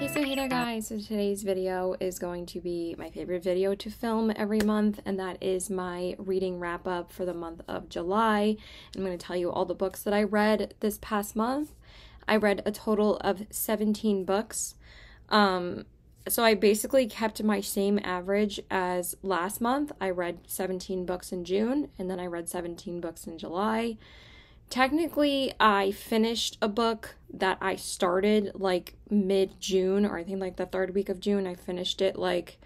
Okay, so hey there guys, so today's video is going to be my favorite video to film every month, and that is my reading wrap up for the month of July. I'm going to tell you all the books that I read this past month. I read a total of 17 books. So I basically kept my same average as last month. I read 17 books in June, and then I read 17 books in July. Technically, I finished a book that I started like mid-June, or I think like the third week of June. I finished it like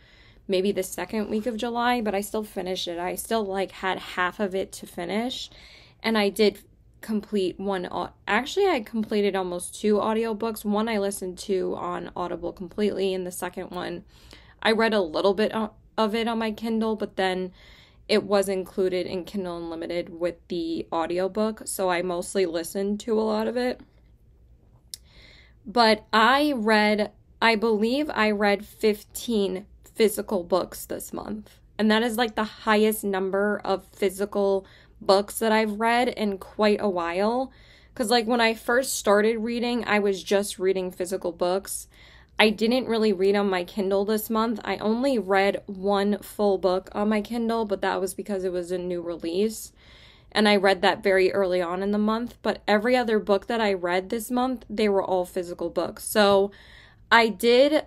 maybe the second week of July, but I still finished it. I still like had half of it to finish, and I did complete one. Actually, I completed almost 2 audiobooks. One I listened to on Audible completely, and the second one I read a little bit of it on my Kindle, but then it was included in Kindle Unlimited with the audiobook, so I mostly listened to a lot of it. But I believe I read 15 physical books this month. And that is like the highest number of physical books that I've read in quite a while. Because like when I first started reading, I was just reading physical books. I didn't really read on my Kindle this month. I only read 1 full book on my Kindle, but that was because it was a new release. And I read that very early on in the month. But every other book that I read this month, they were all physical books. So I did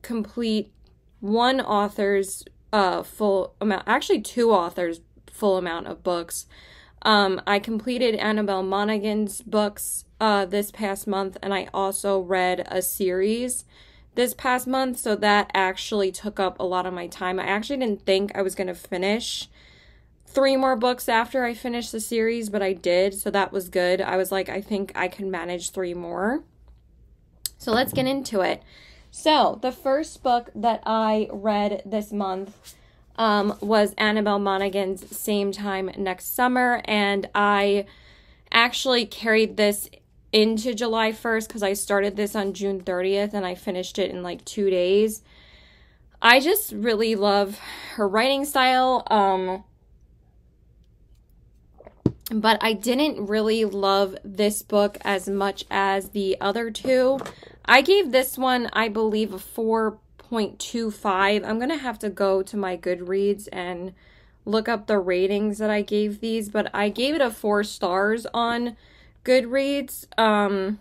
complete one author's full amount, actually 2 authors' full amount of books. I completed Annabelle Monaghan's books this past month, and I also read a series this past month, so that actually took up a lot of my time. I actually didn't think I was going to finish 3 more books after I finished the series, but I did, so that was good. I was like, I think I can manage 3 more. So let's get into it. So the first book that I read this month was Annabelle Monaghan's Same Time Next Summer, and I actually carried this into July 1st because I started this on June 30th and I finished it in like 2 days. I just really love her writing style, but I didn't really love this book as much as the other 2. I gave this one, I believe, a 4.25. I'm going to have to go to my Goodreads and look up the ratings that I gave these, but I gave it a 4 stars on Goodreads. But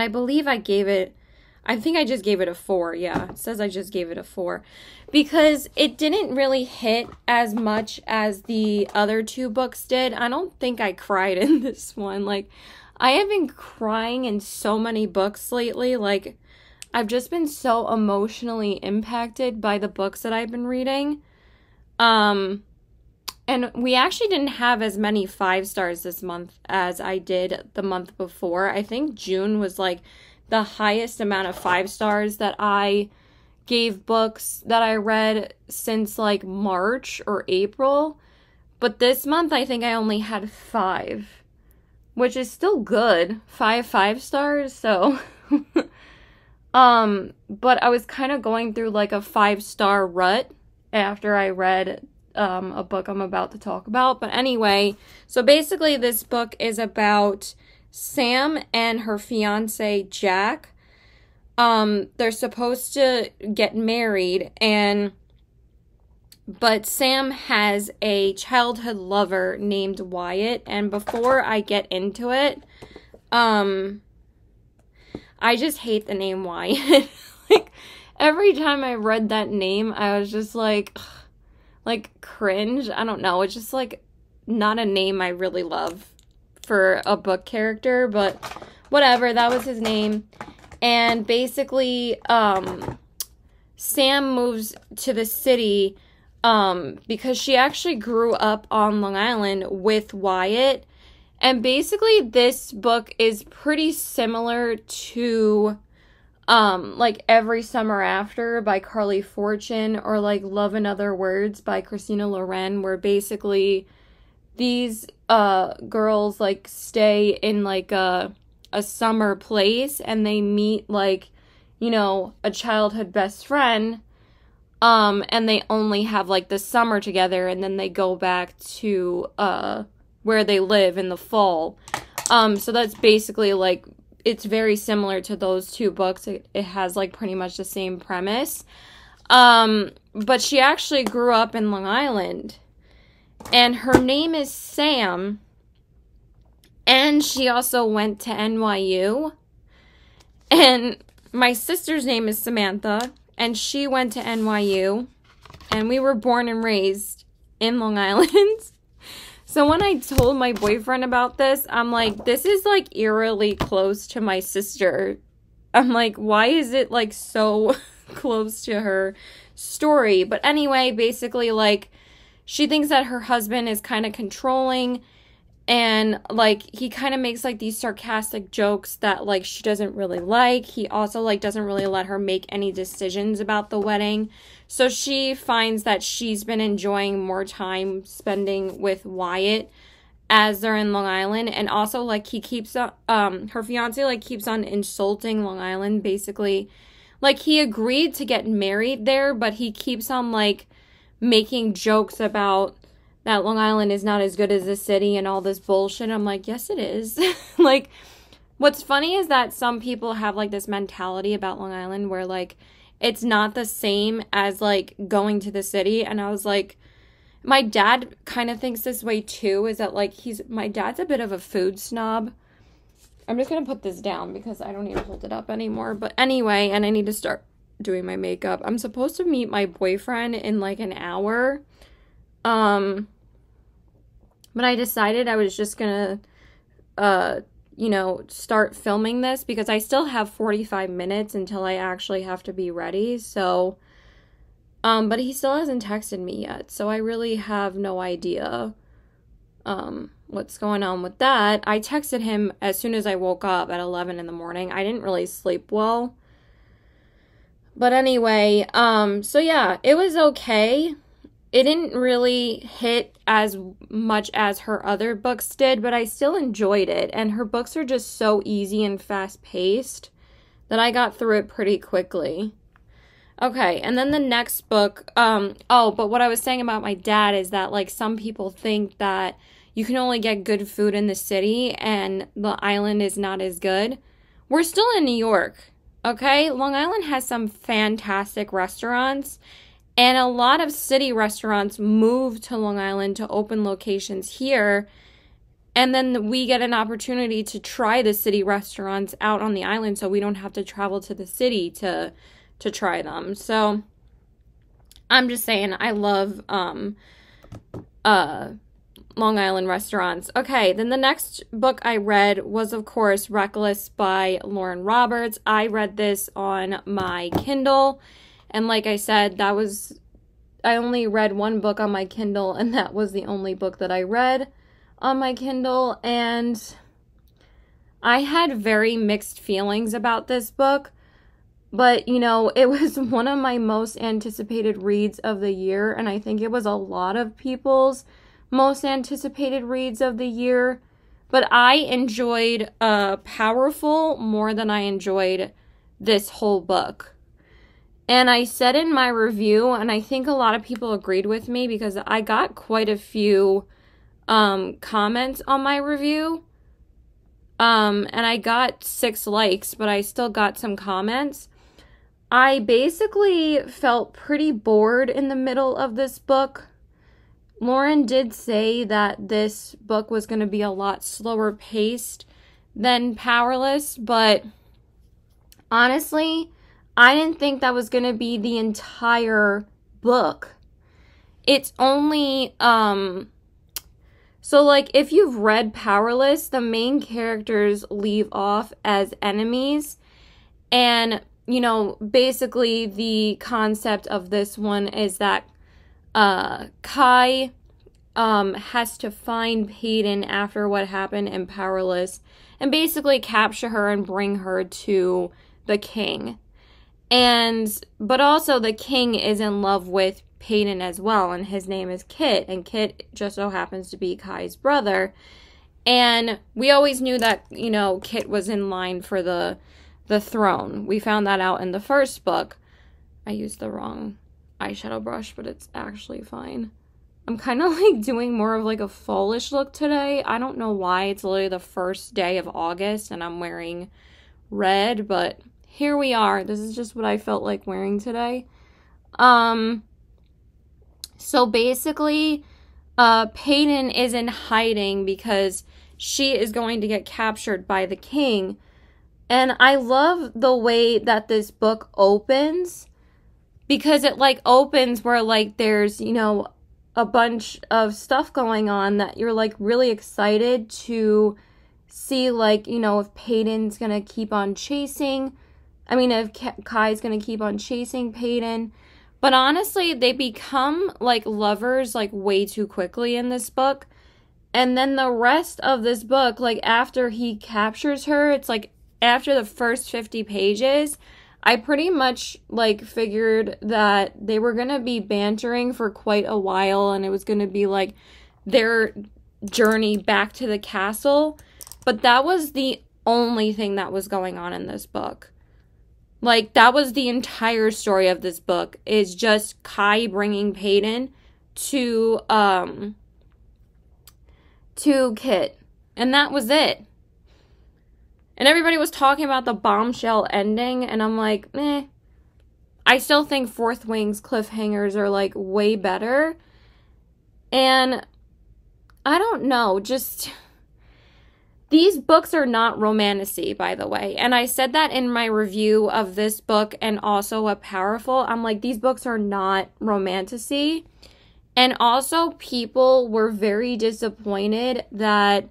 I believe I think I just gave it a 4. Yeah, it says I just gave it a 4 because it didn't really hit as much as the other 2 books did. I don't think I cried in this one. Like, I have been crying in so many books lately. Like, I've just been so emotionally impacted by the books that I've been reading. And we actually didn't have as many 5 stars this month as I did the month before. I think June was like the highest amount of 5 stars that I gave books that I read since like March or April. But this month I think I only had 5, which is still good. 5 stars, so but I was kind of going through like a 5-star rut after I read a book I'm about to talk about. But anyway, so basically this book is about Sam and her fiance Jack. They're supposed to get married, but Sam has a childhood lover named Wyatt, and before I get into it, I just hate the name Wyatt. Like, every time I read that name, I was just like cringe. I don't know. It's just like not a name I really love for a book character, but whatever. That was his name. And basically, Sam moves to the city because she actually grew up on Long Island with Wyatt. And basically, this book is pretty similar to like Every Summer After by Carly Fortune, or like Love in Other Words by Christina Loren, where basically these girls like stay in like a summer place and they meet like, you know, a childhood best friend, and they only have like the summer together, and then they go back to where they live in the fall. So that's basically like it's very similar to those two books. It has like pretty much the same premise. But she actually grew up in Long Island, and her name is Sam, and she also went to NYU, and my sister's name is Samantha, and she went to NYU, and we were born and raised in Long Island. So when I told my boyfriend about this, I'm like, this is like eerily close to my sister. I'm like, why is it like so close to her story? But anyway, basically, like, she thinks that her husband is kind of controlling, and like he kind of makes like these sarcastic jokes that like she doesn't really like. He also like doesn't really let her make any decisions about the wedding. So she finds that she's been enjoying more time spending with Wyatt as they're in Long Island. And also, like, he keeps her fiance like keeps on insulting Long Island, basically. Like, he agreed to get married there, but he keeps on like making jokes about that Long Island is not as good as the city and all this bullshit. I'm like, yes, it is. Like, what's funny is that some people have like this mentality about Long Island where like it's not the same as like going to the city. And I was like, my dad kind of thinks this way too, is that like my dad's a bit of a food snob. I'm just going to put this down because I don't need to hold it up anymore. But anyway, and I need to start doing my makeup. I'm supposed to meet my boyfriend in like an hour. But I decided I was just gonna, start filming this because I still have 45 minutes until I actually have to be ready. So, but he still hasn't texted me yet. So I really have no idea, what's going on with that. I texted him as soon as I woke up at 11 in the morning. I didn't really sleep well. But anyway, so yeah, it was okay. It didn't really hit as much as her other books did, but I still enjoyed it. And her books are just so easy and fast-paced that I got through it pretty quickly. Okay, and then the next book, but what I was saying about my dad is that, like, some people think that you can only get good food in the city and the island is not as good. We're still in New York, okay? Long Island has some fantastic restaurants. And a lot of city restaurants move to Long Island to open locations here. And then we get an opportunity to try the city restaurants out on the island so we don't have to travel to the city to try them. So I'm just saying, I love Long Island restaurants. Okay, then the next book I read was, of course, Reckless by Lauren Roberts. I read this on my Kindle. And like I said, I only read one book on my Kindle, and that was the only book that I read on my Kindle. And I had very mixed feelings about this book. But, it was one of my most anticipated reads of the year. And I think it was a lot of people's most anticipated reads of the year. But I enjoyed Powerful more than I enjoyed this whole book. And I said in my review, and I think a lot of people agreed with me because I got quite a few comments on my review. And I got 6 likes, but I still got some comments. I basically felt pretty bored in the middle of this book. Lauren did say that this book was going to be a lot slower paced than Powerless, but honestly, I didn't think that was going to be the entire book. It's only, so like if you've read Powerless, the main characters leave off as enemies. And, basically the concept of this one is that Kai has to find Peyton after what happened in Powerless and basically capture her and bring her to the king. But also the king is in love with Peyton as well, and his name is Kit, and Kit just so happens to be Kai's brother. And we always knew that, Kit was in line for the throne. We found that out in the first book. I used the wrong eyeshadow brush, but it's actually fine. I'm kind of like doing more of like a fallish look today. I don't know why. It's literally the first day of August and I'm wearing red, but here we are. This is just what I felt like wearing today. So basically, Peyton is in hiding because she is going to get captured by the king. And I love the way that this book opens, because it like opens where like there's, you know, a bunch of stuff going on that you're like really excited to see, like, you know, if Peyton's gonna keep on chasing. I mean, if Kai's gonna keep on chasing Peyton. But honestly, they become like lovers like way too quickly in this book. And then the rest of this book, like after he captures her, it's like after the first 50 pages, I pretty much like figured that they were going to be bantering for quite a while and it was going to be like their journey back to the castle. But that was the only thing that was going on in this book. Like, that was the entire story of this book, is just Kai bringing Peyton to Kit. And that was it. And everybody was talking about the bombshell ending, and I'm like, eh. I still think Fourth Wing's cliffhangers are, like, way better. And I don't know, just... These books are not romantasy, by the way. And I said that in my review of this book and also A Powerful. I'm like, these books are not romantasy. And also, people were very disappointed that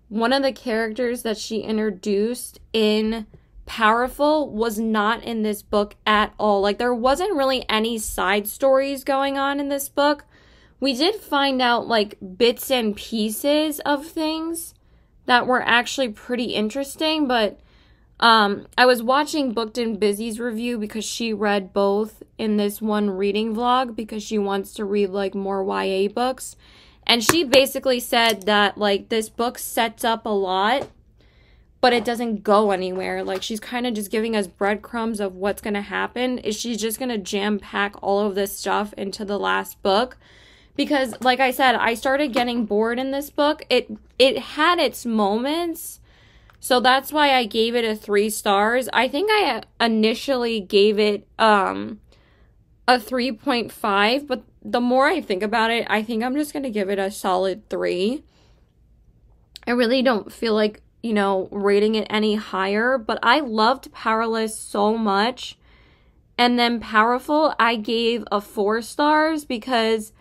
one of the characters that she introduced in Powerful was not in this book at all. Like, there wasn't really any side stories going on in this book. We did find out, like, bits and pieces of things that were actually pretty interesting, but I was watching Booked and Busy's review because she read both in this one reading vlog because she wants to read, like, more YA books. And she basically said that, like, this book sets up a lot, but it doesn't go anywhere. Like, she's kind of just giving us breadcrumbs of what's going to happen. Is she's just going to jam-pack all of this stuff into the last book? Because, like I said, I started getting bored in this book. It had its moments, so that's why I gave it a 3 stars. I think I initially gave it a 3.5, but the more I think about it, I think I'm just going to give it a solid 3. I really don't feel like, you know, rating it any higher, but I loved Powerless so much. And then Powerful, I gave a 4 stars because,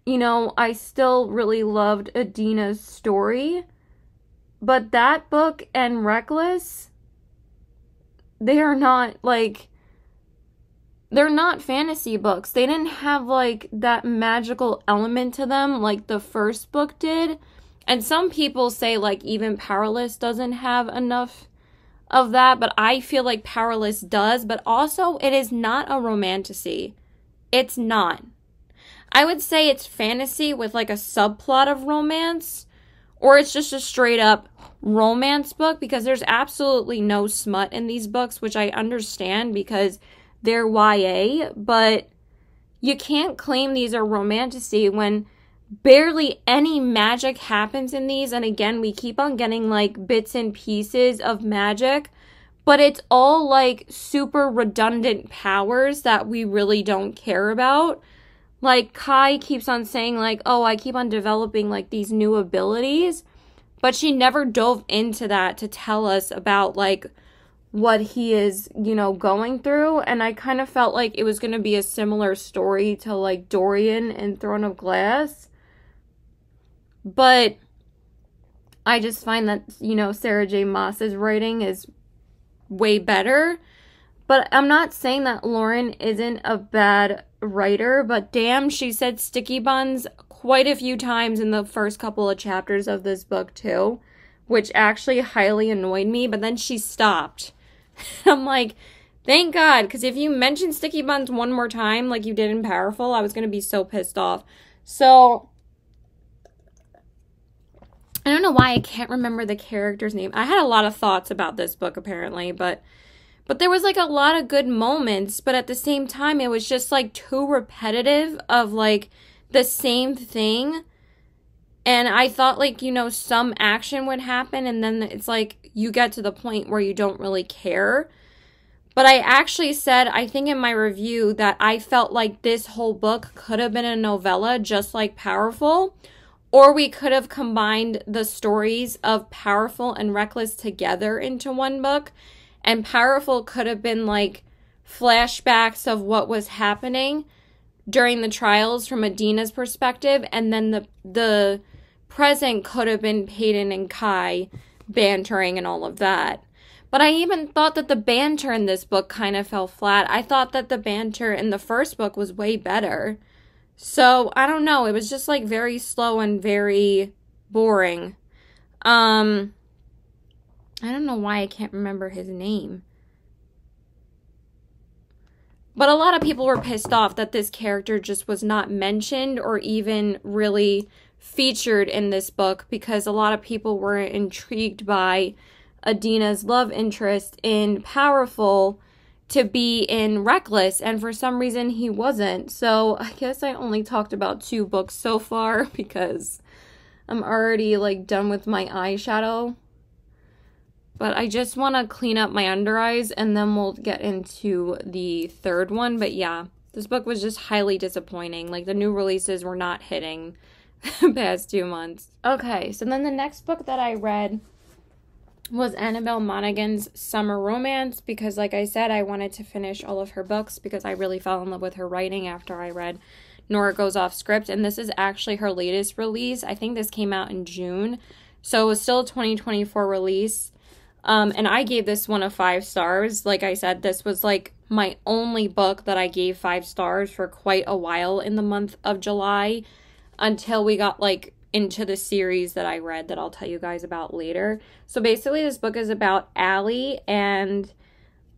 you know, I still really loved Adina's story. But that book and Reckless, they are not, like, they're not fantasy books. They didn't have, like, that magical element to them like the first book did. And some people say, like, even Powerless doesn't have enough of that. But I feel like Powerless does. But also, it is not a romantasy. It's not. I would say it's fantasy with, like, a subplot of romance, or it's just a straight-up romance book, because there's absolutely no smut in these books, which I understand because they're YA, but you can't claim these are romantasy when barely any magic happens in these, and again, we keep on getting, like, bits and pieces of magic, but it's all, like, super redundant powers that we really don't care about. Like, Kai keeps on saying, like, oh, I keep on developing, like, these new abilities. But she never dove into that to tell us about, like, what he is, you know, going through. And I kind of felt like it was going to be a similar story to, like, Dorian in Throne of Glass. But I just find that, you know, Sarah J. Maas's writing is way better. But I'm not saying that Lauren isn't a bad writer, but damn, she said sticky buns quite a few times in the first couple of chapters of this book too, which actually highly annoyed me, but then she stopped. I'm like, thank God, because if you mention sticky buns one more time like you did in Powerful, I was going to be so pissed off. So, I don't know why I can't remember the character's name. I had a lot of thoughts about this book apparently, but there was, like, a lot of good moments, but at the same time, it was just, like, too repetitive of, like, the same thing. And I thought, like, you know, some action would happen, and then it's like you get to the point where you don't really care. But I actually said, I think in my review, that I felt like this whole book could have been a novella, just like Powerful, or we could have combined the stories of Powerful and Reckless together into one book, and Powerful could have been like flashbacks of what was happening during the trials from Adina's perspective, and then the present could have been Peyton and Kai bantering and all of that. But I even thought that the banter in this book kind of fell flat. I thought that the banter in the first book was way better. So, I don't know. It was just like very slow and very boring. I don't know why I can't remember his name. But a lot of people were pissed off that this character just was not mentioned or even really featured in this book, because a lot of people were intrigued by Adina's love interest in Powerful to be in Reckless, and for some reason he wasn't. So I guess I only talked about 2 books so far because I'm already like done with my eyeshadow. But I just want to clean up my under eyes and then we'll get into the third one. But yeah, this book was just highly disappointing. Like, the new releases were not hitting the past 2 months. Okay, so then the next book that I read was Annabelle Monaghan's Summer Romance, because like I said, I wanted to finish all of her books because I really fell in love with her writing after I read Nora Goes Off Script, and this is actually her latest release. I think this came out in June, so it was still a 2024 release, and I gave this one a 5 stars. Like I said, this was like my only book that I gave 5 stars for quite a while in the month of July, until we got like into the series that I read that I'll tell you guys about later. So basically this book is about Allie and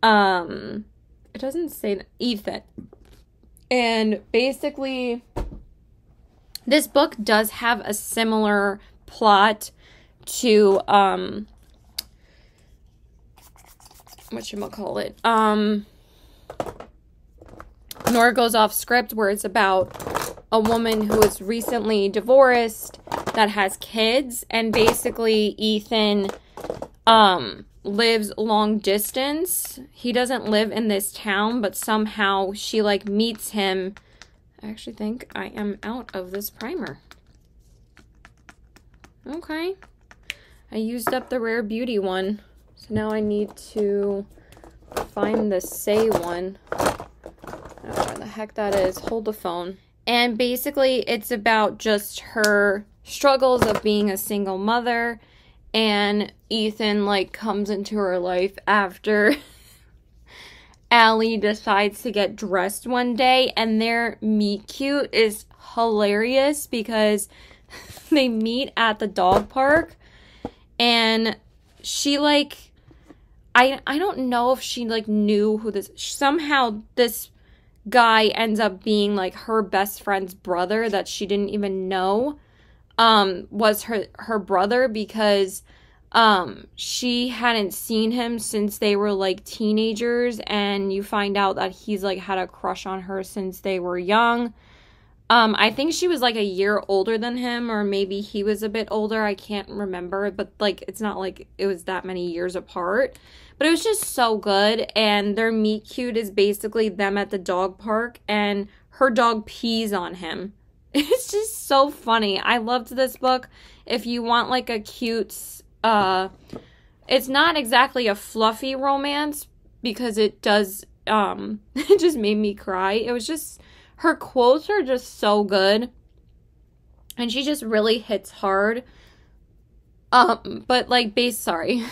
it doesn't say Ethan. And basically this book does have a similar plot to whatchamacallit? Nora Goes Off Script, where it's about a woman who is recently divorced that has kids, and basically Ethan lives long distance. He doesn't live in this town, but somehow she like meets him. I actually think I am out of this primer. Okay. I used up the Rare Beauty one, so now I need to find the Say one. I don't know where the heck that is. Hold the phone. And basically, it's about just her struggles of being a single mother, and Ethan, like, comes into her life after Allie decides to get dressed one day, and their meet cute is hilarious because they meet at the dog park, and she, like, I don't know if she, like, knew who this, somehow this guy ends up being like her best friend's brother that she didn't even know was her brother, because she hadn't seen him since they were like teenagers, and you find out that he's like had a crush on her since they were young. I think she was like a year older than him, or maybe he was a bit older, I can't remember, but like it's not like it was that many years apart. But it was just so good, and their meet cute is basically them at the dog park, and her dog pees on him. It's just so funny. I loved this book. If you want like a cute, it's not exactly a fluffy romance, because it does, it just made me cry. It was just, her quotes are just so good, and she just really hits hard. But like, sorry.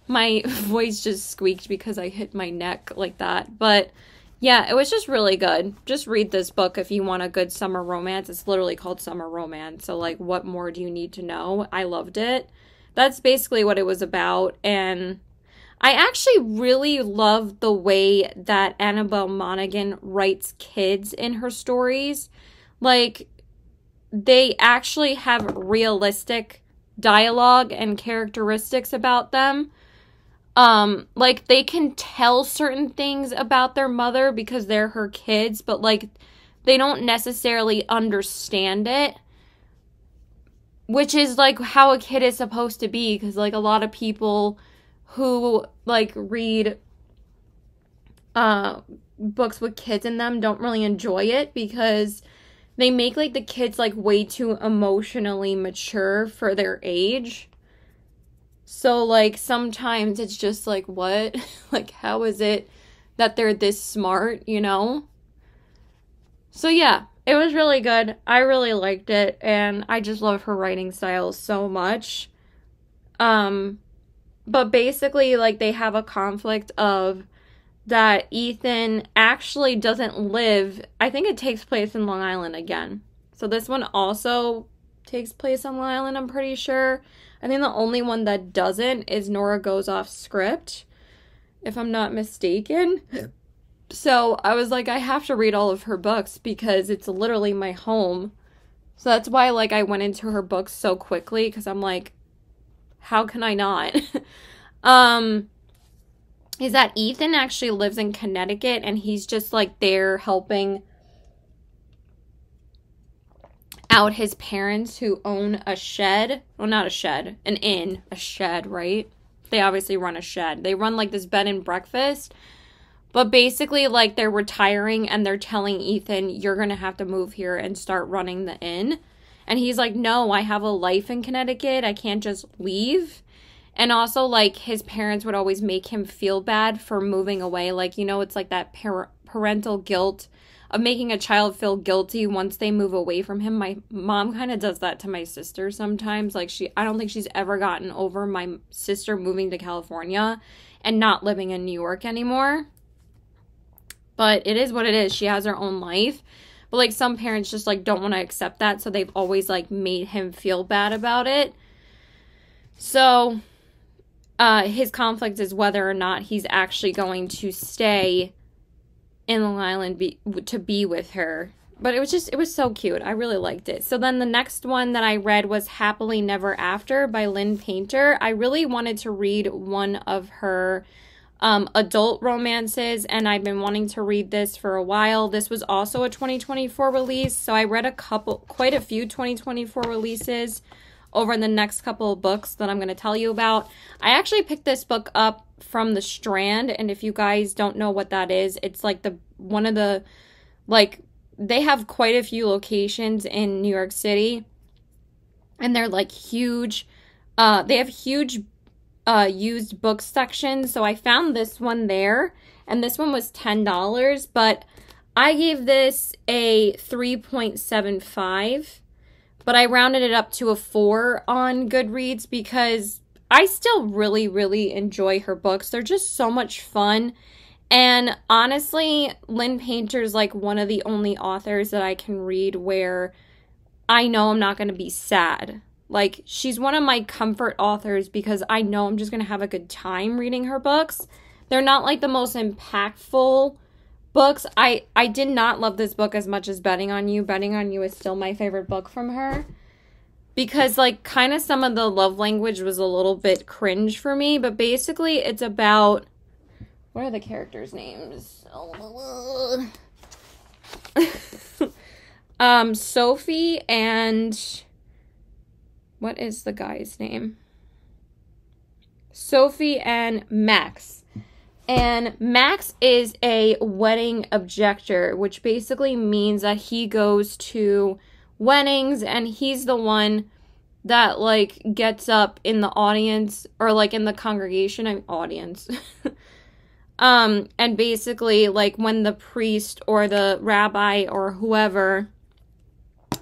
My voice just squeaked because I hit my neck like that. But yeah, it was just really good. Just read this book if you want a good summer romance. It's literally called Summer Romance. So like, what more do you need to know? I loved it. That's basically what it was about. And I actually really love the way that Annabelle Monaghan writes kids in her stories. Like, they actually have realistic dialogue and characteristics about them. Like, they can tell certain things about their mother because they're her kids, but, like, they don't necessarily understand it, which is like how a kid is supposed to be, because like a lot of people who like read books with kids in them don't really enjoy it, because they make like the kids like way too emotionally mature for their age. So like sometimes it's just like, what? Like, how is it that they're this smart, you know? So yeah, it was really good. I really liked it, and I just love her writing style so much. But basically, like, they have a conflict of that Ethan actually doesn't live, I think it takes place in Long Island again. So this one also takes place on Long Island, I'm pretty sure. I think the only one that doesn't is Nora Goes Off Script, if I'm not mistaken. Yeah. So I was like, I have to read all of her books because it's literally my home. So that's why, like, I went into her books so quickly, because I'm like, how can I not? Is that Ethan actually lives in Connecticut, and he's just like there helping out his parents who own a shed. Well, not a shed, an inn, a shed, right? They obviously run a shed. They run like this bed and breakfast. But basically, like, they're retiring and they're telling Ethan, you're going to have to move here and start running the inn. And he's like, no, I have a life in Connecticut. I can't just leave. And also, like, his parents would always make him feel bad for moving away. Like, you know, it's like that parental guilt of making a child feel guilty once they move away from him. My mom kind of does that to my sister sometimes. Like, I don't think she's ever gotten over my sister moving to California and not living in New York anymore. But it is what it is. She has her own life. But, like, some parents just, like, don't want to accept that. So they've always, like, made him feel bad about it. So, his conflict is whether or not he's actually going to stay in Long Island to be with her. But it was so cute. I really liked it. So then the next one that I read was Happily Never After by Lynn Painter. I really wanted to read one of her adult romances, and I've been wanting to read this for a while. This was also a 2024 release, so I read quite a few 2024 releases over the next couple of books that I'm going to tell you about. I actually picked this book up from the Strand, and if you guys don't know what that is, it's like one of the, like, they have quite a few locations in New York City, and they're like huge. They have huge used book sections. So I found this one there, and this one was $10, but I gave this a 3.75, but I rounded it up to a 4 on Goodreads because I still really, really enjoy her books. They're just so much fun. And honestly, Lynn Painter's like one of the only authors that I can read where I know I'm not going to be sad. Like, she's one of my comfort authors because I know I'm just going to have a good time reading her books. They're not like the most impactful books. I did not love this book as much as Betting on You. Betting on You is still my favorite book from her. Because, like, kind of some of the love language was a little bit cringe for me. But basically, it's about... What are the characters' names? Sophie and... What is the guy's name? Sophie and Max. And Max is a wedding objector, which basically means that he goes to weddings and he's the one that, like, gets up in the audience, or, like, in the congregation, audience. And basically, like, when the priest or the rabbi or whoever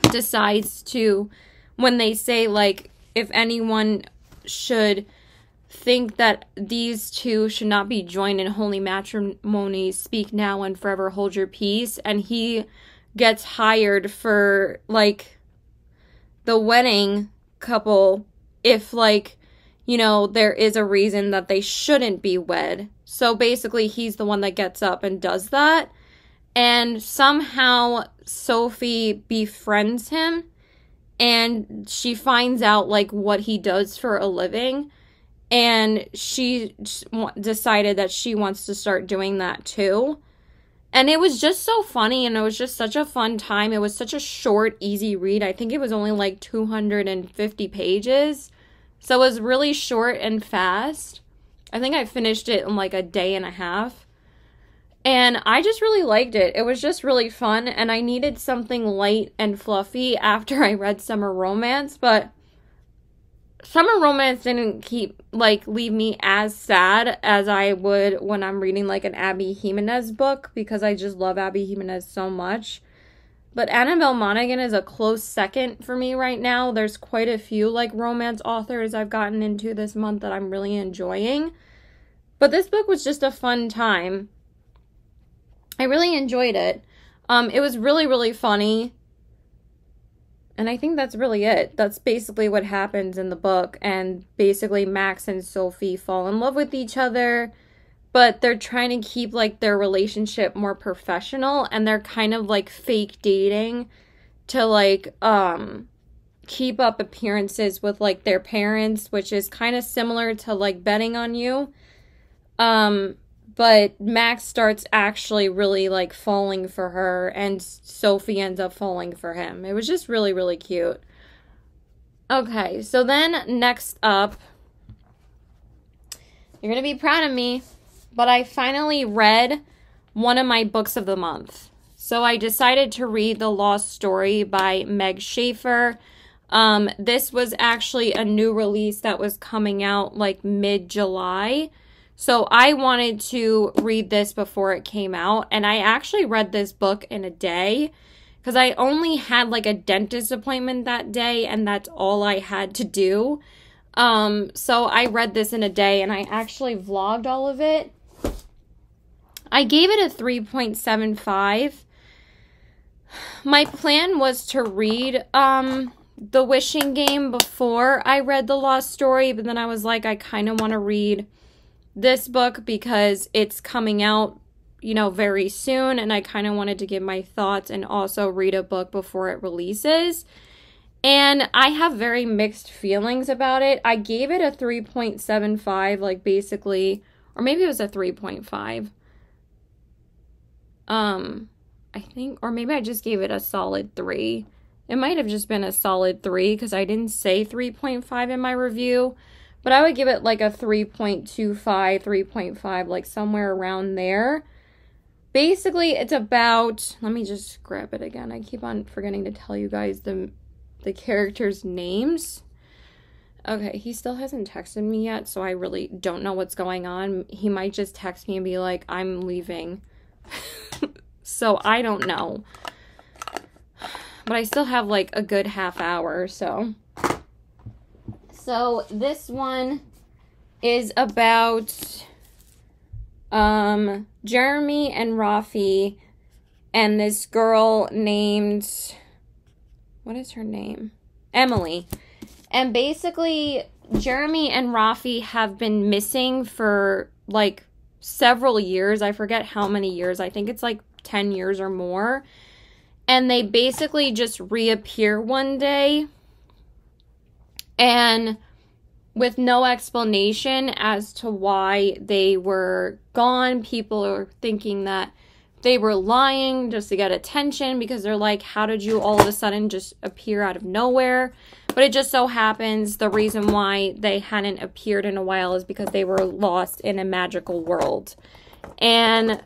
decides to... When they say, like, if anyone should think that these two should not be joined in holy matrimony, speak now and forever hold your peace. And he gets hired for, like, the wedding couple if, like, you know, there is a reason that they shouldn't be wed. So basically, he's the one that gets up and does that. And somehow Sophie befriends him. And she finds out, like, what he does for a living. And she decided that she wants to start doing that, too. And it was just so funny, and it was just such a fun time. It was such a short, easy read. I think it was only like 250 pages. So it was really short and fast. I think I finished it in like a day and a half. And I just really liked it. It was just really fun, and I needed something light and fluffy after I read Summer Romance, but Summer Romance didn't leave me as sad as I would when I'm reading like an Abby Jimenez book, because I just love Abby Jimenez so much. But Annabelle Monaghan is a close second for me right now. There's quite a few like romance authors I've gotten into this month that I'm really enjoying. But this book was just a fun time. I really enjoyed it. It was really, really funny. And I think that's really it. That's basically what happens in the book. And basically Max and Sophie fall in love with each other, but they're trying to keep like their relationship more professional, and they're kind of like fake dating to like keep up appearances with like their parents, which is kind of similar to like Betting on You. But Max starts actually really, like, falling for her, and Sophie ends up falling for him. It was just really, really cute. Okay, so then next up, you're going to be proud of me, but I finally read one of my books of the month. So I decided to read The Lost Story by Meg Schaefer. This was actually a new release that was coming out, like, mid-July. So I wanted to read this before it came out, and I actually read this book in a day because I only had like a dentist appointment that day, and that's all I had to do. So I read this in a day, and I actually vlogged all of it. I gave it a 3.75. My plan was to read The Wishing Game before I read The Lost Story, but then I was like, I kind of want to read this book because it's coming out, you know, very soon, and I kind of wanted to give my thoughts and also read a book before it releases. And I have very mixed feelings about it. I gave it a 3.75, like basically, or maybe it was a 3.5. I think, or maybe I just gave it a solid 3. It might have just been a solid 3 because I didn't say 3.5 in my review. But I would give it like a 3.25, 3.5, like somewhere around there. Basically, it's about, let me just grab it again. I keep on forgetting to tell you guys the characters' names. Okay, he still hasn't texted me yet, so I really don't know what's going on. He might just text me and be like, I'm leaving. So I don't know. But I still have like a good half hour, so. So this one is about Jeremy and Rafi and this girl named, what is her name? Emily. And basically Jeremy and Rafi have been missing for like several years. I forget how many years. I think it's like 10 years or more. And they basically just reappear one day. And with no explanation as to why they were gone, people are thinking that they were lying just to get attention because they're like, how did you all of a sudden just appear out of nowhere? But it just so happens the reason why they hadn't appeared in a while is because they were lost in a magical world. And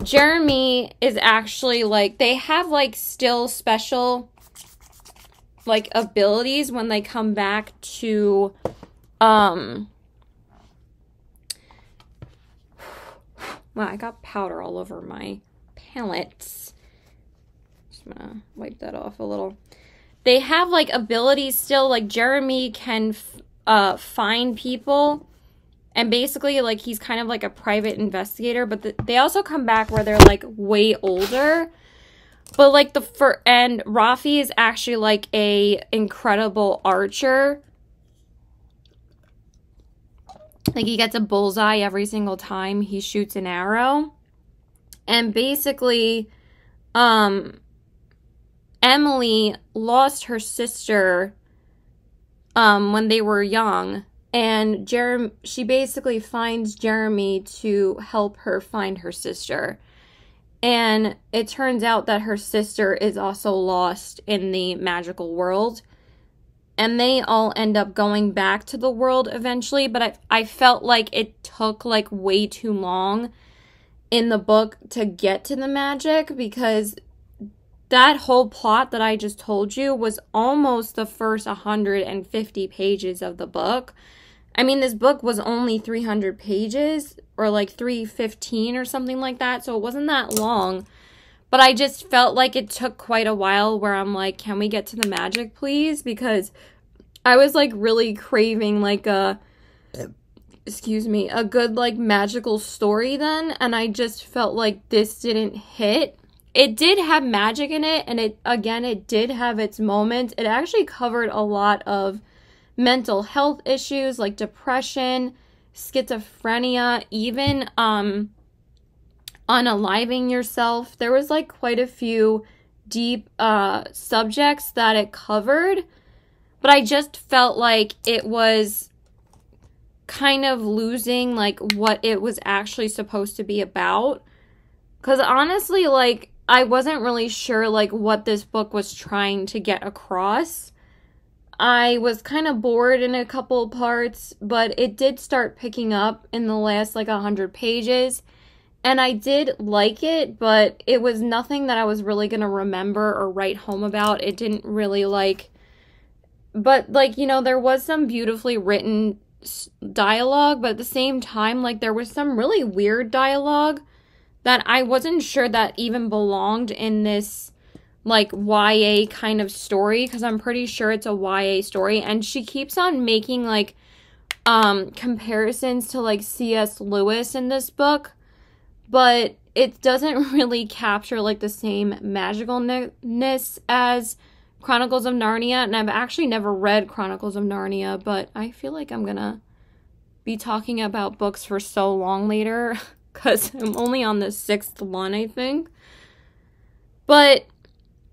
Jeremy is actually like, they have like still special like abilities when they come back to wow, I got powder all over my palettes. Just gonna wipe that off a little. They have like abilities still, like Jeremy can find people, and basically like he's kind of like a private investigator, but they also come back where they're like way older. But like and Rafi is actually like a incredible archer. Like he gets a bullseye every single time he shoots an arrow. And basically, Emily lost her sister when they were young. And she basically finds Jeremy to help her find her sister. And it turns out that her sister is also lost in the magical world. And they all end up going back to the world eventually. But I felt like it took like way too long in the book to get to the magic, because that whole plot that I just told you was almost the first 150 pages of the book. I mean, this book was only 300 pages, or like 315 or something like that, so it wasn't that long. But I just felt like it took quite a while, where I'm like, can we get to the magic, please? Because I was like really craving like a good like magical story then, and I just felt like this didn't hit. It did have magic in it, and it did have its moments. It actually covered a lot of mental health issues like depression, schizophrenia, even unaliving yourself. There was like quite a few deep subjects that it covered, but I just felt like it was kind of losing like what it was actually supposed to be about. Because honestly, like, I wasn't really sure like what this book was trying to get across. I was kind of bored in a couple parts, but it did start picking up in the last like 100 pages. And I did like it, but it was nothing that I was really going to remember or write home about. It didn't really like, but like, you know, there was some beautifully written dialogue, but at the same time, like, there was some really weird dialogue that I wasn't sure that even belonged in this like YA kind of story, because I'm pretty sure it's a YA story. And she keeps on making like comparisons to like C.S. Lewis in this book, but it doesn't really capture like the same magicalness as Chronicles of Narnia. And I've actually never read Chronicles of Narnia, but I feel like I'm gonna be talking about books for so long later, because I'm only on the 6th one, I think. But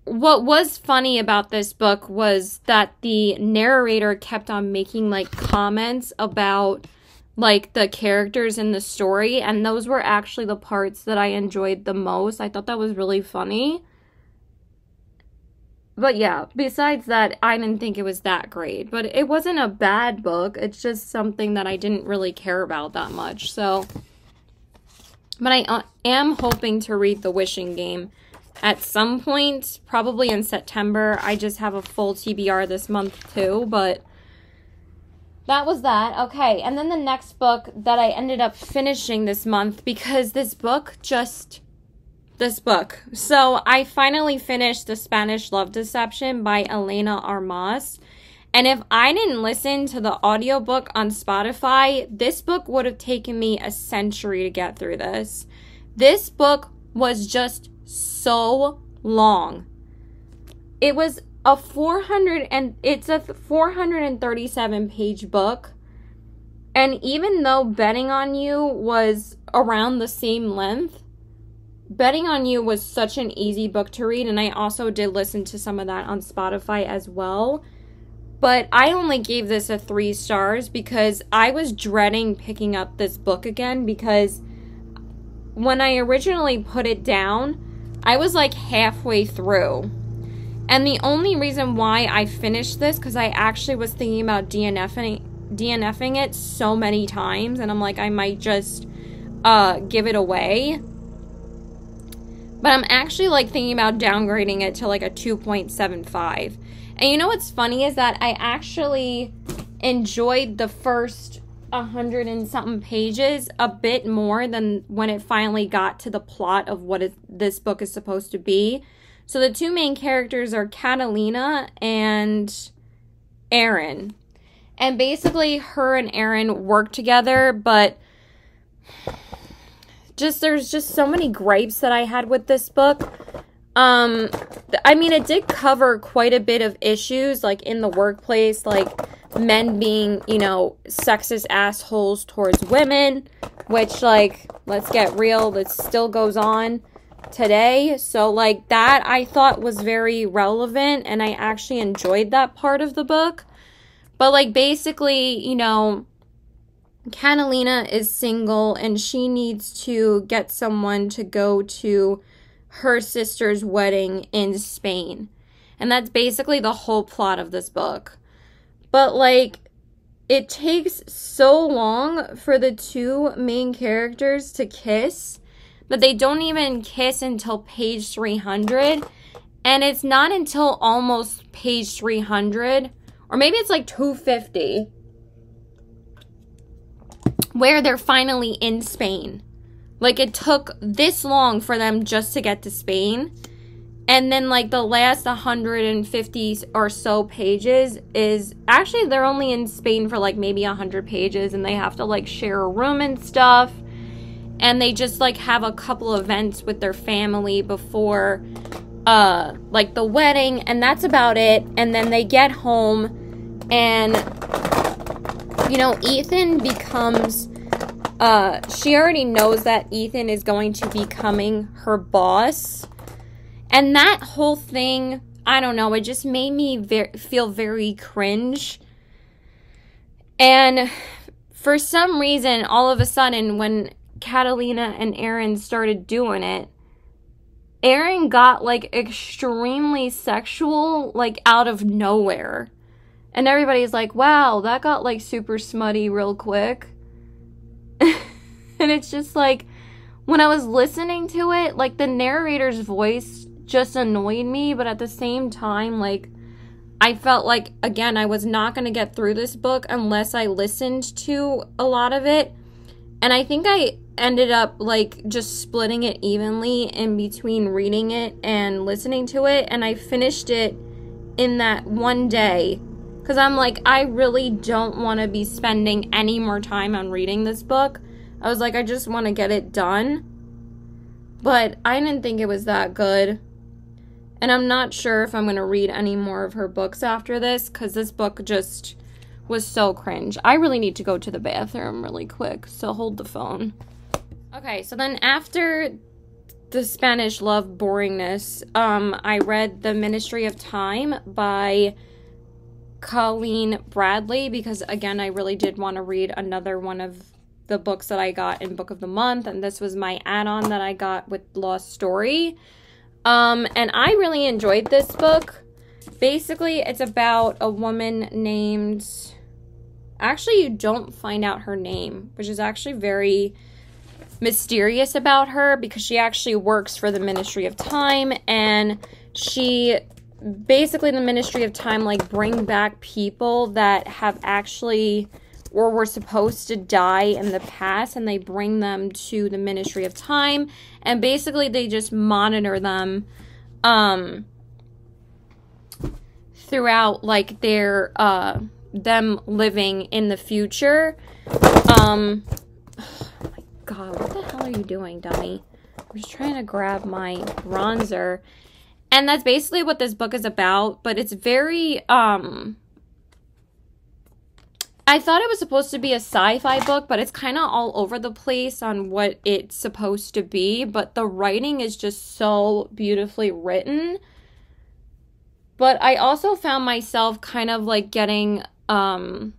what was funny about this book was that the narrator kept on making like comments about like the characters in the story, and those were actually the parts that I enjoyed the most. I thought that was really funny. But yeah, besides that, I didn't think it was that great. But it wasn't a bad book. It's just something that I didn't really care about that much. So, but I am hoping to read The Wishing Game at some point, probably in September. I just have a full TBR this month too, but that was that. Okay, and then the next book that I ended up finishing this month, because this book. So I finally finished The Spanish Love Deception by Elena Armas. And if I didn't listen to the audiobook on Spotify, this book would have taken me a century to get through this. This book was just so long. It's a 437 page book. And even though Betting on You was around the same length, Betting on You was such an easy book to read, and I also did listen to some of that on Spotify as well. But I only gave this a 3 stars because I was dreading picking up this book again, because when I originally put it down, I was like halfway through. And the only reason why I finished this, because I actually was thinking about DNFing it so many times, and I'm like, I might just give it away. But I'm actually like thinking about downgrading it to like a 2.75. And you know what's funny is that I actually enjoyed the first 100 and something pages a bit more than when it finally got to the plot of what this book is supposed to be. So the 2 main characters are Catalina and Aaron. And basically her and Aaron work together, but there's just so many gripes that I had with this book. I mean, it did cover quite a bit of issues, like in the workplace, like men being, you know, sexist assholes towards women, which, like, let's get real, that still goes on today. So, like, that I thought was very relevant, and I actually enjoyed that part of the book. But, like, basically, you know, Catalina is single and she needs to get someone to go to her sister's wedding in Spain. And that's basically the whole plot of this book. But, like, it takes so long for the two main characters to kiss that they don't even kiss until page 300. And it's not until almost page 300, or maybe it's like 250, where they're finally in Spain. Like, it took this long for them just to get to Spain. And then, like, the last 150 or so pages is... Actually, they're only in Spain for, like, maybe 100 pages. And they have to, like, share a room and stuff. And they just, like, have a couple events with their family before, like, the wedding. And that's about it. And then they get home. And, you know, Ethan becomes... she already knows that Ethan is going to be becoming her boss. And that whole thing, I don't know, it just made me feel very cringe. And for some reason, all of a sudden, when Catalina and Aaron started doing it, Aaron got, like, extremely sexual, like, out of nowhere. And everybody's like, wow, that got, like, super smutty real quick. And it's just, like, when I was listening to it, like, the narrator's voice just annoyed me, but at the same time, like, I felt like, again, I was not going to get through this book unless I listened to a lot of it. And I think I ended up, like, just splitting it evenly in between reading it and listening to it. And I finished it in that one day. Because I'm like, I really don't want to be spending any more time on reading this book. I was like, I just want to get it done. But I didn't think it was that good. And I'm not sure if I'm going to read any more of her books after this, because this book just was so cringe. I really need to go to the bathroom really quick, so hold the phone. Okay, so then after the Spanish love boringness, I read The Ministry of Time by Colleen Bradley, because, again, I really did want to read another one of the books that I got in Book of the Month, and this was my add-on that I got with Lost Story. And I really enjoyed this book. Basically, it's about a woman named... Actually, you don't find out her name, which is actually very mysterious about her, because she actually works for the Ministry of Time, and she... Basically, the Ministry of Time, like, bring back people that have actually... or were supposed to die in the past, and they bring them to the Ministry of Time, and basically they just monitor them throughout, like, their them living in the future. Oh my god, what the hell are you doing, dummy? I'm just trying to grab my bronzer. And that's basically what this book is about, but it's very I thought it was supposed to be a sci-fi book, but it's kind of all over the place on what it's supposed to be. But the writing is just so beautifully written. But I also found myself kind of like getting a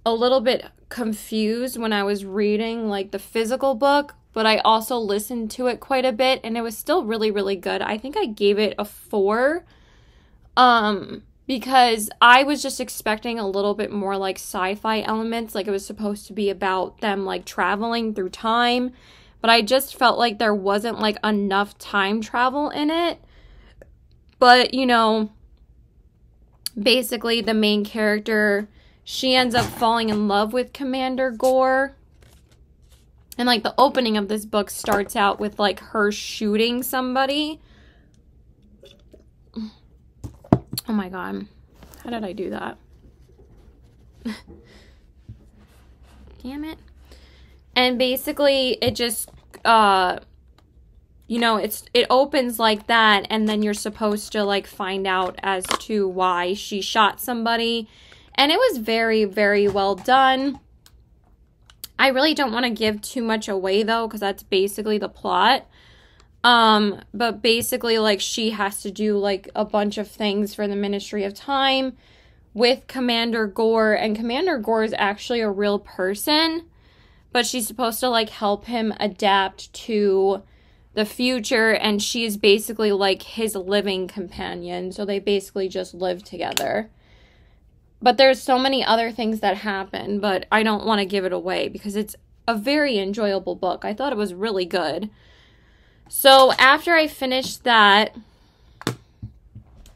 little bit confused when I was reading like the physical book. But I also listened to it quite a bit, and it was still really, really good. I think I gave it a 4. Because I was just expecting a little bit more, like, sci-fi elements. Like, it was supposed to be about them, like, traveling through time. But I just felt like there wasn't, like, enough time travel in it. But, you know, basically the main character, she ends up falling in love with Commander Gore. And, like, the opening of this book starts out with, like, her shooting somebody. Oh my god. How did I do that? Damn it. And basically, it just, you know, it opens like that, and then you're supposed to, like, find out as to why she shot somebody. And it was very, very well done. I really don't want to give too much away, though, because that's basically the plot. But basically, like, she has to do, like, a bunch of things for the Ministry of Time, with Commander Gore, and Commander Gore is actually a real person, but she's supposed to like help him adapt to the future, and she's basically like his living companion, so they basically just live together. But there's so many other things that happen, but I don't want to give it away because it's a very enjoyable book. I thought it was really good. So after I finished that,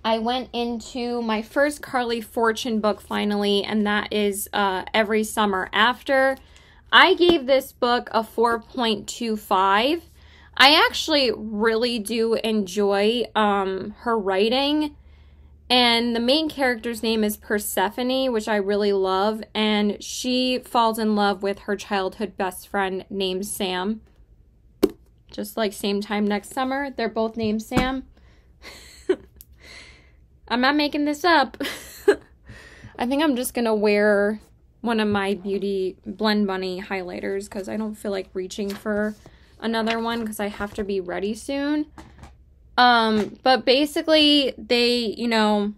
I went into my first Carly Fortune book finally, and that is Every Summer After. I gave this book a 4.25. I actually really do enjoy her writing. And the main character's name is Persephone, which I really love. And she falls in love with her childhood best friend named Sam. Just like Same Time Next Summer. They're both named Sam. I'm not making this up. I think I'm just going to wear one of my Beauty Blend Bunny highlighters because I don't feel like reaching for another one because I have to be ready soon. But basically they, you know,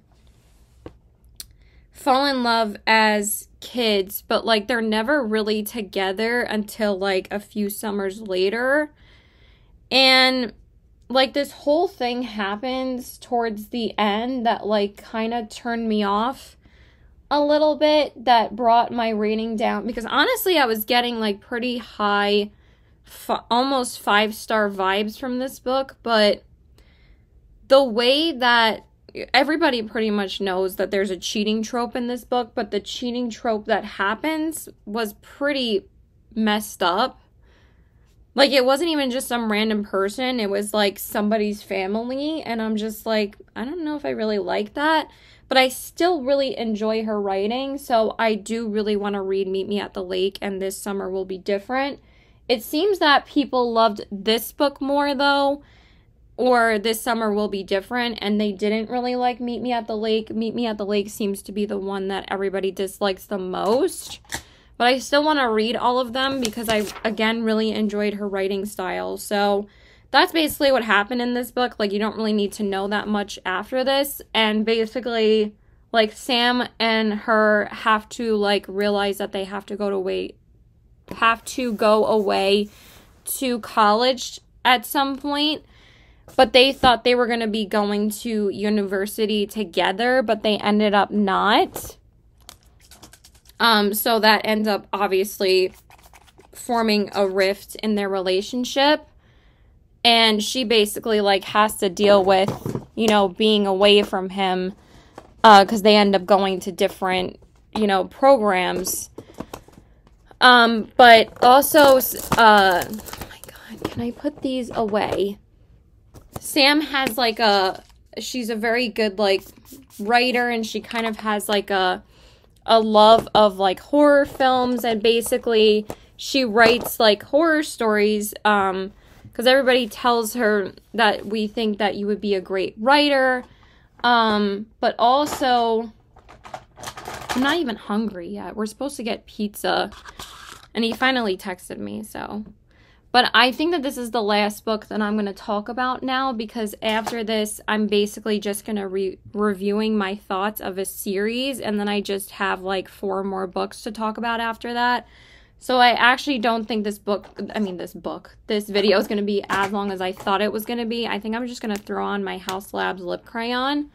fall in love as kids, but like they're never really together until like a few summers later. And like this whole thing happens towards the end that like kind of turned me off a little bit, that brought my rating down, because honestly I was getting like pretty high, almost 5-star vibes from this book. But the way that everybody pretty much knows that there's a cheating trope in this book, but the cheating trope that happens was pretty messed up. Like, it wasn't even just some random person. It was, like, somebody's family. And I'm just like, I don't know if I really like that. But I still really enjoy her writing. So I do really want to read Meet Me at the Lake, and This Summer Will Be Different. It seems that people loved this book more, though. Or This Summer Will Be Different. And they didn't really like Meet Me at the Lake. Meet Me at the Lake seems to be the one that everybody dislikes the most. But I still want to read all of them because I, again, really enjoyed her writing style. So that's basically what happened in this book. Like, you don't really need to know that much after this. And basically, like, Sam and her have to, like, realize that they have to go away to college at some point. But they thought they were going to be going to university together, but they ended up not. So that ends up obviously forming a rift in their relationship. And she basically like has to deal with, you know, being away from him, because they end up going to different, you know, programs. But also, oh my God, can I put these away? Sam has like she's a very good like writer, and she kind of has like a love of like horror films, and basically she writes like horror stories because everybody tells her that we think that you would be a great writer, but also I'm not even hungry yet. We're supposed to get pizza, and he finally texted me, so. But I think that this is the last book that I'm going to talk about now, because after this, I'm basically just going to reviewing my thoughts of a series, and then I just have like 4 more books to talk about after that. So I actually don't think this video is going to be as long as I thought it was going to be. I think I'm just going to throw on my House Labs lip crayon.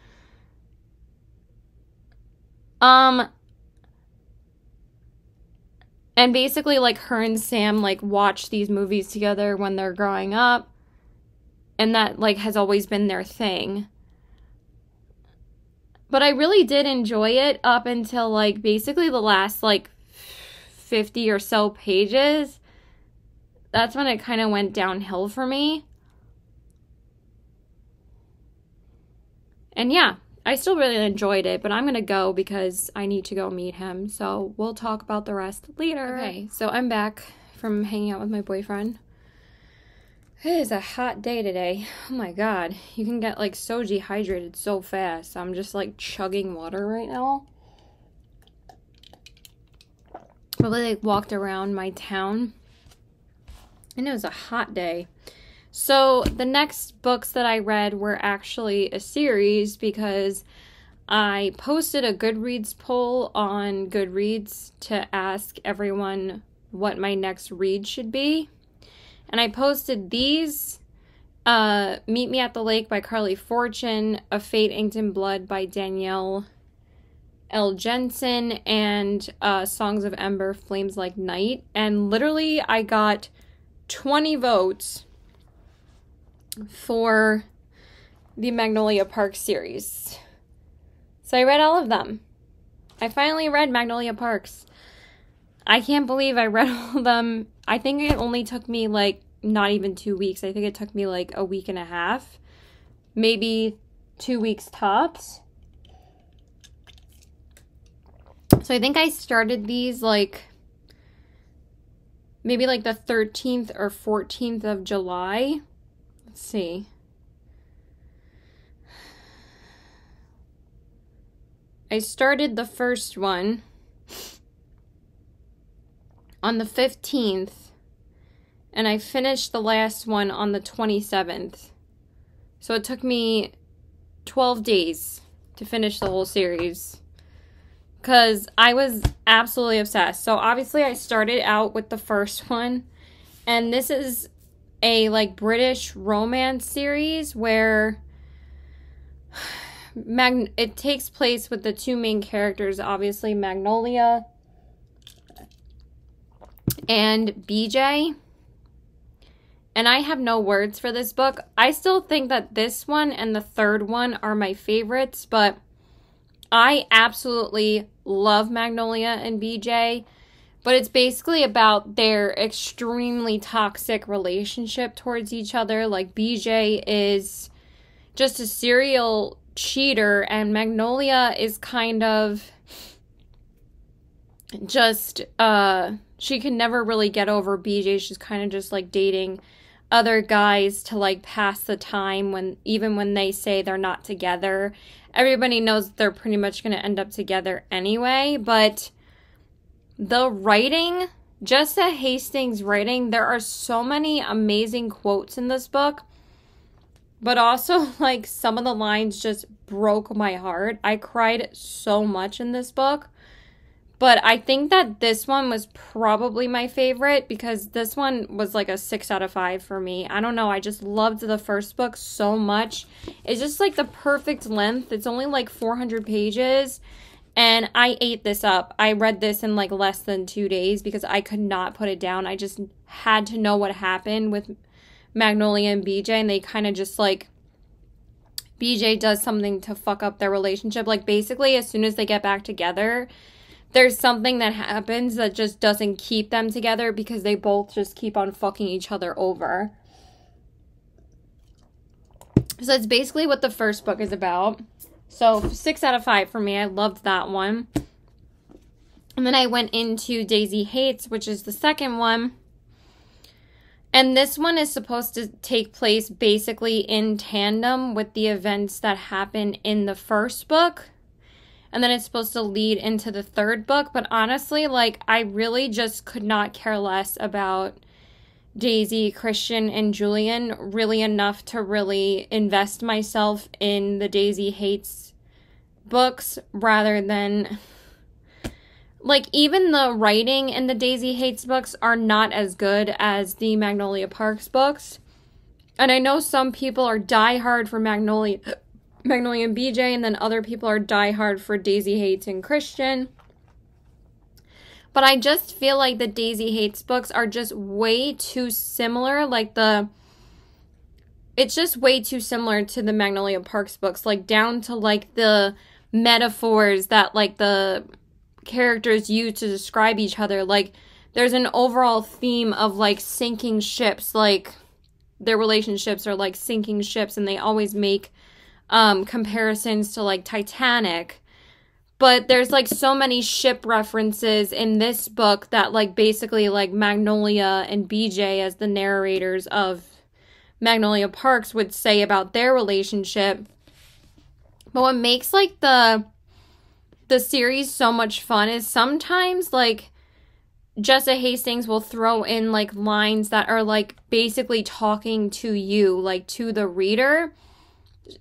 And basically, like, her and Sam, like, watch these movies together when they're growing up. And that, like, has always been their thing. But I really did enjoy it up until, like, basically the last, like, 50 or so pages. That's when it kind of went downhill for me. And yeah, I still really enjoyed it, but I'm going to go because I need to go meet him. So we'll talk about the rest later. Okay, so I'm back from hanging out with my boyfriend. It is a hot day today. Oh my God. You can get like so dehydrated so fast. I'm just like chugging water right now. But we like walked around my town, and it was a hot day. So the next books that I read were actually a series, because I posted a Goodreads poll on Goodreads to ask everyone what my next read should be. And I posted these: Meet Me at the Lake by Carly Fortune, A Fate Inked in Blood by Danielle L. Jensen, and Songs of Ember, Flames Like Night. And literally I got 20 votes for the Magnolia Park series. So I read all of them. I finally read Magnolia Parks. I can't believe I read all of them. I think it only took me like not even 2 weeks. I think it took me like a week and a half. Maybe 2 weeks tops. So I think I started these like maybe like the 13th or 14th of July. Let's see. I started the first one on the 15th, and I finished the last one on the 27th. So it took me 12 days to finish the whole series, because I was absolutely obsessed. So obviously I started out with the first one, and this is a like British romance series where it takes place with the two main characters, obviously Magnolia and BJ. And I have no words for this book. I still think that this one and the third one are my favorites, but I absolutely love Magnolia and BJ. But it's basically about their extremely toxic relationship towards each other. Like, BJ is just a serial cheater, and Magnolia is kind of just she can never really get over BJ. She's kind of just like dating other guys to like pass the time, even when they say they're not together. Everybody knows they're pretty much going to end up together anyway. But the writing, just the Hastings writing, there are so many amazing quotes in this book. But also, like, some of the lines just broke my heart. I cried so much in this book. But I think that this one was probably my favorite, because this one was like a 6 out of 5 for me. I don't know. I just loved the first book so much. It's just like the perfect length. It's only like 400 pages. And I ate this up. I read this in like less than 2 days because I could not put it down. I just had to know what happened with Magnolia and BJ, and they kind of just like, BJ does something to fuck up their relationship. Like, basically, as soon as they get back together, there's something that happens that just doesn't keep them together, because they both just keep on fucking each other over. So that's basically what the first book is about. So 6 out of 5 for me. I loved that one. And then I went into Daisy Hates, which is the second one. And this one is supposed to take place basically in tandem with the events that happen in the first book. And then it's supposed to lead into the third book. But honestly, like, I really just could not care less about Daisy, Christian, and Julian really enough to really invest myself in the Daisy Hates books, rather than, like, even the writing in the Daisy Hates books are not as good as the Magnolia Parks books. And I know some people are diehard for Magnolia and BJ, and then other people are diehard for Daisy Hates and Christian. But I just feel like the Daisy Hates books are just way too similar. Like, it's just way too similar to the Magnolia Parks books. Like, down to, like, the metaphors that, like, the characters use to describe each other. Like, there's an overall theme of, like, sinking ships. Like, their relationships are like sinking ships, and they always make comparisons to, like, Titanic. But there's, like, so many ship references in this book that, like, basically, like, Magnolia and BJ, as the narrators of Magnolia Parks, would say about their relationship. But what makes, like, the series so much fun is sometimes, like, Jessa Hastings will throw in, like, lines that are, like, basically talking to you, like, to the reader.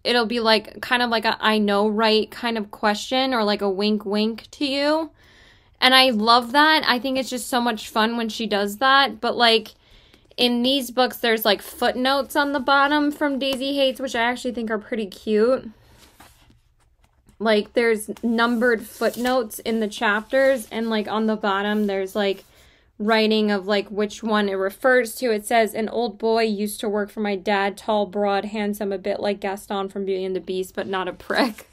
it'll be like kind of like a I know right kind of question, or like a wink wink to you. And I love that. I think it's just so much fun when she does that. But like in these books, there's like footnotes on the bottom from Daisy Hates, which I actually think are pretty cute. Like there's numbered footnotes in the chapters, and like on the bottom there's like writing of like which one it refers to. It says, an old boy used to work for my dad, tall, broad, handsome, a bit like Gaston from Beauty and the Beast, but not a prick.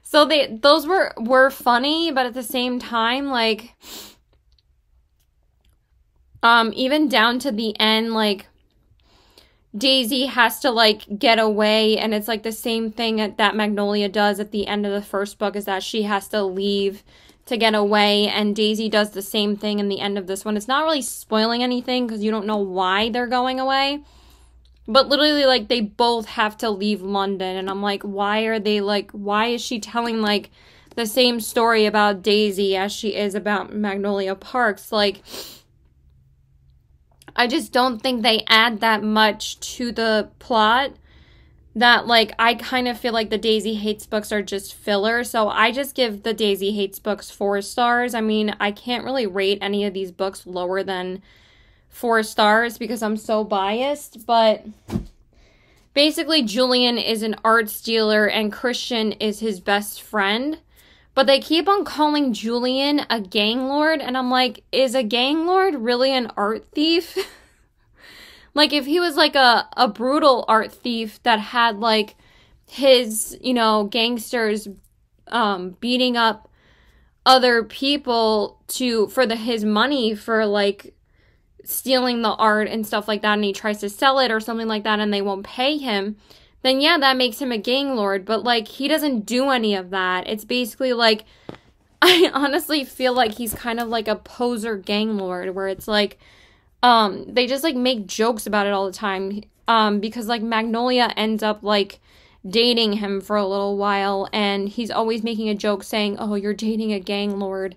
So those were funny, but at the same time, like even down to the end, like Daisy has to like get away, and it's like the same thing that Magnolia does at the end of the first book, is that she has to leave to get away, and Daisy does the same thing in the end of this one. It's not really spoiling anything because you don't know why they're going away, but literally like they both have to leave London, and I'm like, why is she telling like the same story about Daisy as she is about Magnolia Parks? Like, I just don't think they add that much to the plot, that like I kind of feel like the Daisy Hates books are just filler. So I just give the Daisy Hates books 4 stars. I mean, I can't really rate any of these books lower than 4 stars because I'm so biased, but basically Julian is an art stealer and Christian is his best friend. But they keep on calling Julian a gang lord, and I'm like, is a gang lord really an art thief? Like, if he was like a brutal art thief that had like his, you know, gangsters beating up other people for his money for like stealing the art and stuff like that, and he tries to sell it or something like that and they won't pay him, then yeah, that makes him a gang lord. But like, he doesn't do any of that. It's basically like, I honestly feel like he's kind of like a poser gang lord, where it's like, they just like make jokes about it all the time. Because like Magnolia ends up like dating him for a little while, and he's always making a joke saying, oh, you're dating a gang lord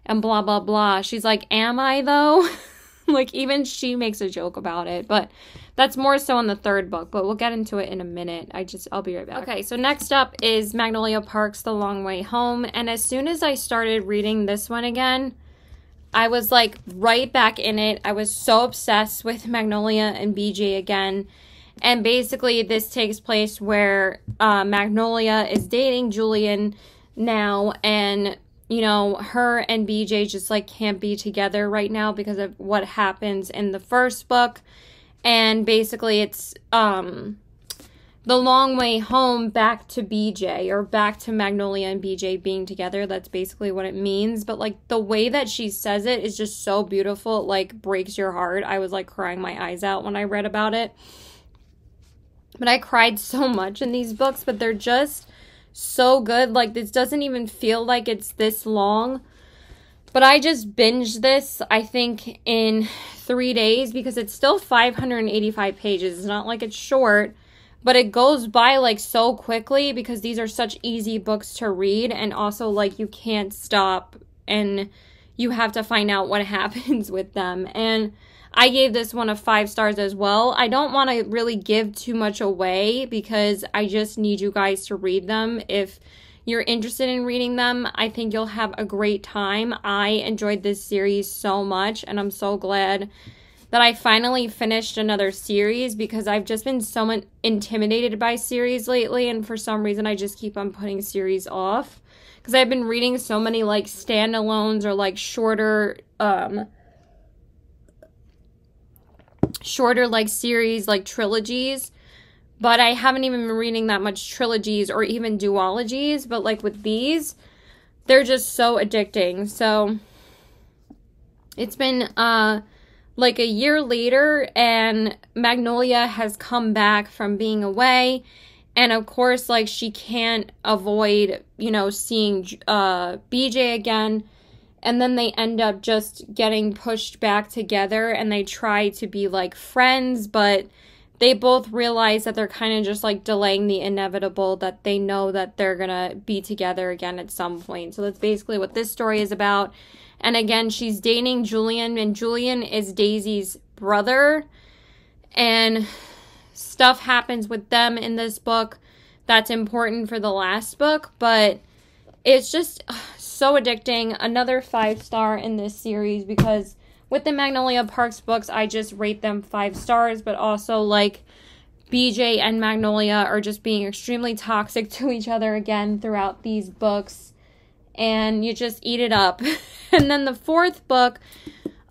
and blah, blah, blah. She's like, am I though? Like, even she makes a joke about it, but that's more so in the 3rd book, but we'll get into it in a minute. I'll be right back. Okay, so next up is Magnolia Parks, The Long Way Home, and as soon as I started reading this one again, I was like right back in it. I was so obsessed with Magnolia and BJ again, and basically this takes place where Magnolia is dating Julian now, and you know, her and BJ just like can't be together right now because of what happens in the first book. And basically it's the long way home back to BJ, or back to Magnolia and BJ being together. That's basically what it means. But like the way that she says it is just so beautiful. It like breaks your heart. I was like crying my eyes out when I read about it. But I cried so much in these books, but they're just so good. Like, this doesn't even feel like it's this long, but I just binged this, I think, in 3 days because it's still 585 pages. It's not like it's short, but it goes by like so quickly because these are such easy books to read, and also like you can't stop and you have to find out what happens with them. And I gave this one a 5 stars as well. I don't want to really give too much away because I just need you guys to read them. If you're interested in reading them, I think you'll have a great time. I enjoyed this series so much, and I'm so glad that I finally finished another series because I've just been so intimidated by series lately, and for some reason I just keep on putting series off because I've been reading so many like standalones or like shorter like series, like trilogies, but I haven't even been reading that much trilogies or even duologies. But like with these, they're just so addicting. So it's been like a year later, and Magnolia has come back from being away, and of course like she can't avoid, you know, seeing BJ again. And then they end up just getting pushed back together, and they try to be like friends, but they both realize that they're kind of just like delaying the inevitable, that they know that they're gonna be together again at some point. So that's basically what this story is about. And again, she's dating Julian, and Julian is Daisy's brother, and stuff happens with them in this book. that's important for the last book, but it's just so addicting. Another 5-star in this series, because with the Magnolia Parks books, I just rate them 5 stars, but also like BJ and Magnolia are just being extremely toxic to each other again throughout these books, and you just eat it up. And then the 4th book,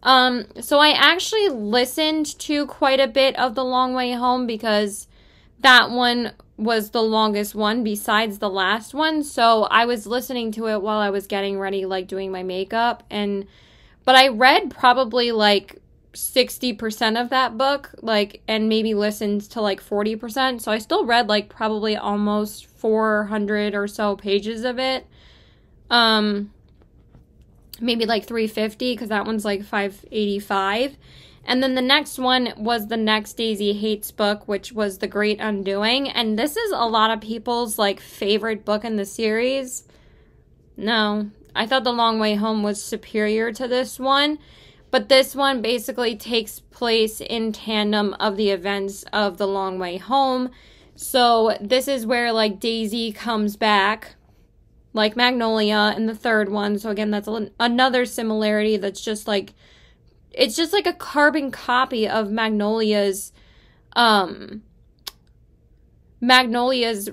so I actually listened to quite a bit of The Long Way Home, because that one was the longest one besides the last one. So I was listening to it while I was getting ready, like doing my makeup. But I read probably like 60% of that book, like, and maybe listened to like 40%. So I still read like probably almost 400 or so pages of it. Maybe like 350, because that one's like 585. And then the next one was the next Daisy Hates book, which was The Great Undoing. And this is a lot of people's like favorite book in the series. No, I thought The Long Way Home was superior to this one. But this one basically takes place in tandem of the events of The Long Way Home. So this is where like Daisy comes back, like Magnolia in the 3rd one. So again, that's another similarity that's just like, it's just like a carbon copy of Magnolia's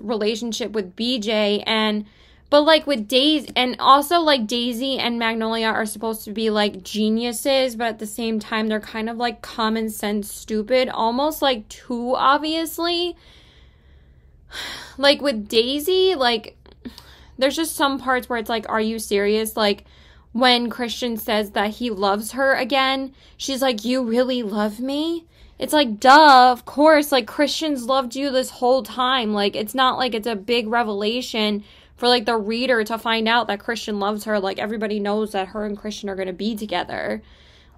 relationship with BJ, but like with Daisy, and also like Daisy and Magnolia are supposed to be like geniuses, but at the same time they're kind of like common sense stupid, almost like too obviously. Like with Daisy, like there's just some parts where it's like, are you serious? Like when Christian says that he loves her again, she's like, you really love me? It's like, duh, of course, like Christian's loved you this whole time. Like it's not like it's a big revelation for like the reader to find out that Christian loves her. Like everybody knows that her and Christian are going to be together.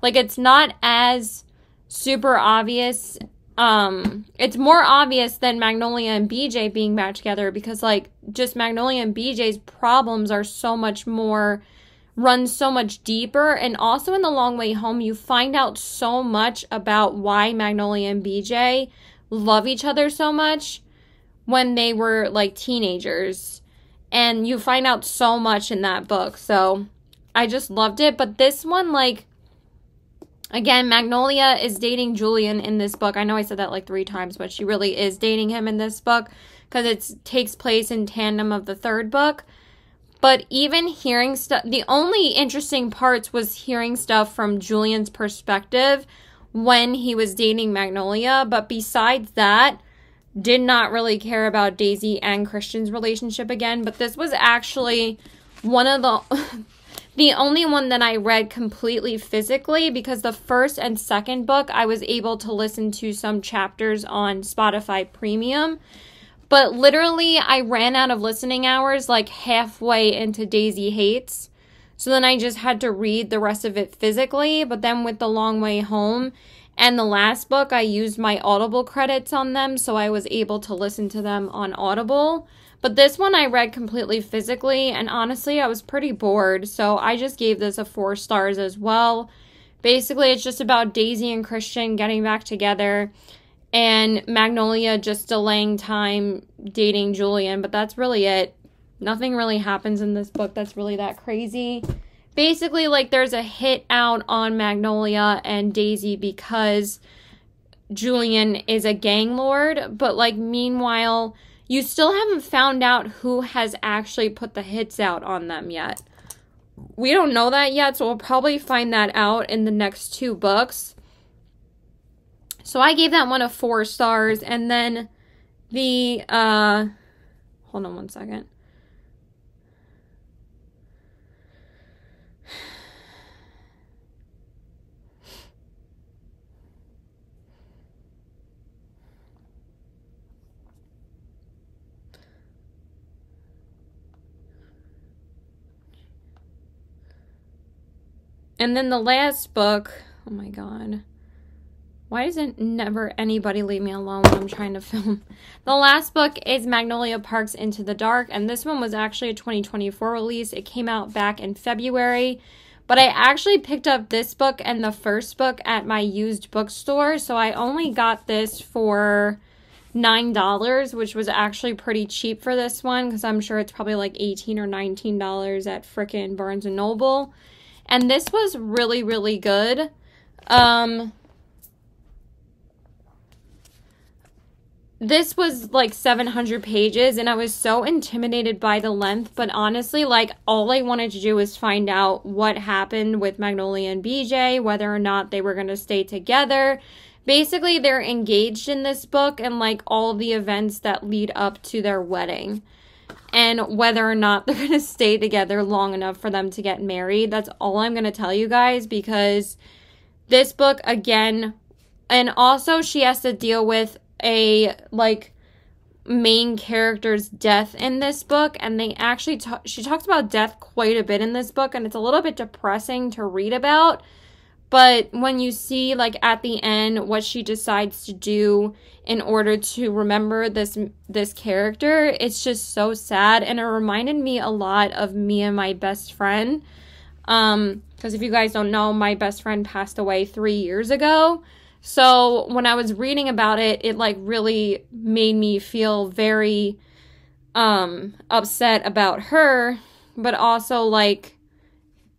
Like it's not as super obvious. It's more obvious than Magnolia and BJ being back together, because like just Magnolia and BJ's problems are so much more, run so much deeper. And also in The Long Way Home, you find out so much about why Magnolia and BJ love each other so much when they were like teenagers. And you find out so much in that book. So I just loved it. But this one, like, again, Magnolia is dating Julian in this book. I know I said that like 3 times, but she really is dating him in this book, because it takes place in tandem of the 3rd book. But even hearing stuff, the only interesting parts was hearing stuff from Julian's perspective when he was dating Magnolia. But besides that, did not really care about Daisy and Christian's relationship again. But this was actually one of the only one that I read completely physically, because the 1st and 2nd book I was able to listen to some chapters on Spotify Premium. But literally I ran out of listening hours like halfway into Daisy Hates. So then I just had to read the rest of it physically. But then with The Long Way Home and the last book, I used my Audible credits on them, so I was able to listen to them on Audible. But this one I read completely physically, and honestly, I was pretty bored, so I just gave this a 4 stars as well. Basically, it's just about Daisy and Christian getting back together, and Magnolia just delaying time dating Julian, but that's really it. Nothing really happens in this book that's really that crazy. Basically, like, there's a hit out on Magnolia and Daisy because Julian is a gang lord, but, like, meanwhile, you still haven't found out who has actually put the hits out on them yet. We don't know that yet, so we'll probably find that out in the next 2 books. So I gave that one a 4 stars, and then the, hold on one second. And then the last book, oh my god. Why doesn't never anybody leave me alone when I'm trying to film? The last book is Magnolia Parks Into the Dark, and this one was actually a 2024 release. It came out back in February, but I actually picked up this book and the first book at my used bookstore, so I only got this for $9, which was actually pretty cheap for this one, because I'm sure it's probably like $18 or $19 at frickin' Barnes & Noble. And this was really, really good. This was like 700 pages, and I was so intimidated by the length, but honestly, like, all I wanted to do was find out what happened with Magnolia and BJ, whether or not they were going to stay together. Basically, they're engaged in this book, and like all the events that lead up to their wedding, and whether or not they're going to stay together long enough for them to get married. That's all I'm going to tell you guys, because this book, again, and also she has to deal with a like main character's death in this book, and they actually she talks about death quite a bit in this book, and it's a little bit depressing to read about. But when you see like at the end what she decides to do in order to remember this character, it's just so sad, and it reminded me a lot of me and my best friend, because if you guys don't know, my best friend passed away 3 years ago. So when I was reading about it, it like really made me feel very upset about her, but also like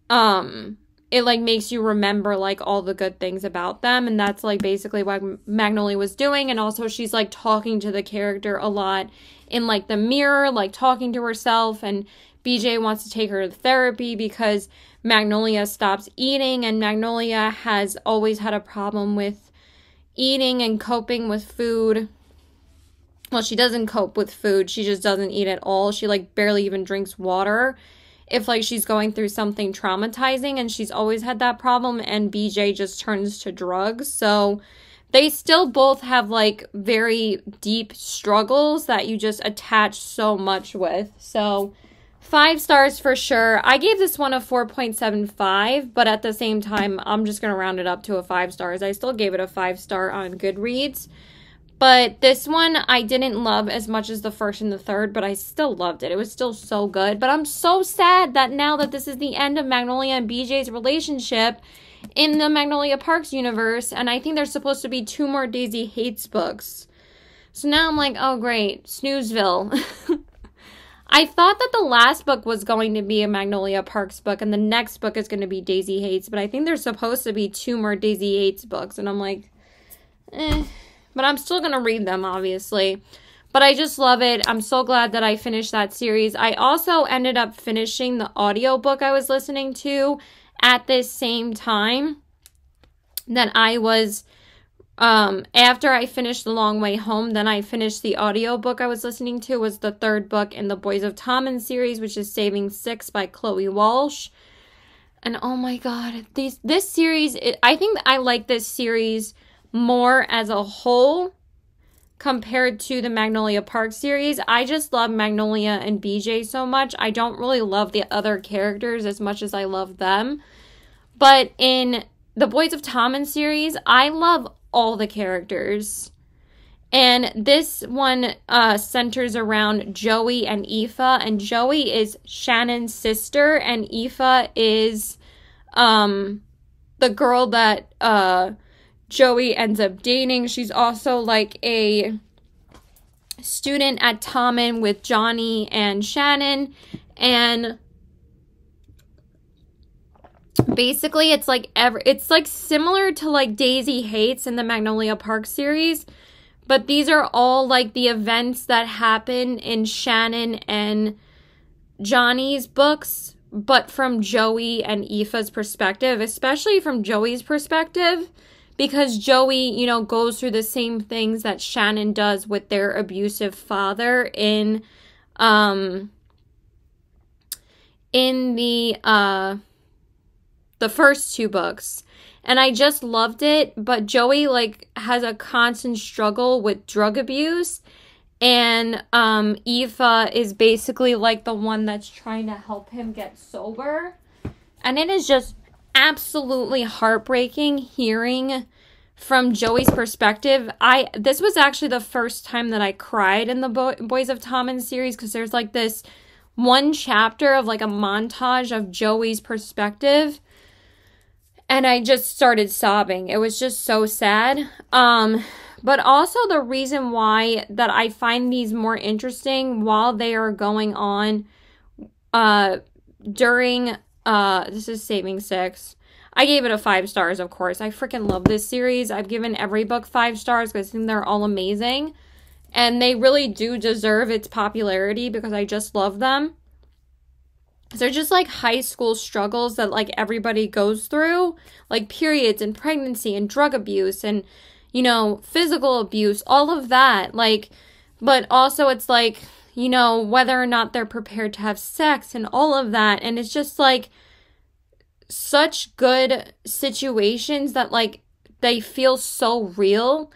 it like makes you remember like all the good things about them, and that's like basically what Magnolia was doing. And also she's like talking to the character a lot in like the mirror, like talking to herself, and BJ wants to take her to therapy because Magnolia stops eating, and Magnolia has always had a problem with eating and coping with food. Well, she doesn't cope with food. She just doesn't eat at all. She like barely even drinks water if like she's going through something traumatizing, and she's always had that problem, and BJ just turns to drugs. So they still both have like very deep struggles that you just attach so much with. So 5 stars for sure. I gave this one a 4.75, but at the same time, I'm just going to round it up to a 5 stars. I still gave it a 5 star on Goodreads. But this one I didn't love as much as the first and the third, but I still loved it. It was still so good. But I'm so sad that now that this is the end of Magnolia and BJ's relationship in the Magnolia Parks universe, and I think there's supposed to be 2 more Daisy Hates books. So now I'm like, oh great, Snoozeville. I thought that the last book was going to be a Magnolia Parks book, and the next book is going to be Daisy Hates, but I think there's supposed to be 2 more Daisy Hates books, and I'm like, but I'm still going to read them, obviously. But I just love it. I'm so glad that I finished that series. I also ended up finishing the audiobook I was listening to at this same time that I was, after I finished The Long Way Home, then I finished the audiobook I was listening to, was the 3rd book in the Boys of Tommen series, which is Saving Six by Chloe Walsh. And oh my god, this series, I think I like this series more as a whole compared to the Magnolia Park series. I just love Magnolia and BJ so much. I don't really love the other characters as much as I love them. But in the Boys of Tommen series, I love all the characters. And this one centers around Joey and Aoife. And Joey is Shannon's sister, and Aoife is the girl that Joey ends up dating. She's also like a student at Tommen with Johnny and Shannon, and basically it's like similar to like Daisy Hates in the Magnolia Park series, but these are all like the events that happen in Shannon and Johnny's books, but from Joey and Aoife's perspective, especially from Joey's perspective. Because Joey, you know, goes through the same things that Shannon does with their abusive father in the first 2 books. And I just loved it. But Joey, like, has a constant struggle with drug abuse. And Aoife is basically, like, the one that's trying to help him get sober. And it is just absolutely heartbreaking hearing from Joey's perspective. This was actually the first time that I cried in the Boys of Tommen series, because there's like this one chapter of like a montage of Joey's perspective, and I just started sobbing. It was just so sad. But also the reason why that I find these more interesting while they are going on during this is Saving Six. I gave it a 5 stars, of course. I freaking love this series. I've given every book 5 stars because I think they're all amazing. And they really do deserve its popularity because I just love them. They're just like high school struggles that like everybody goes through. Like periods and pregnancy and drug abuse and, you know, physical abuse, all of that. Like, but also it's like, you know, whether or not they're prepared to have sex and all of that. And it's just like such good situations that like they feel so real.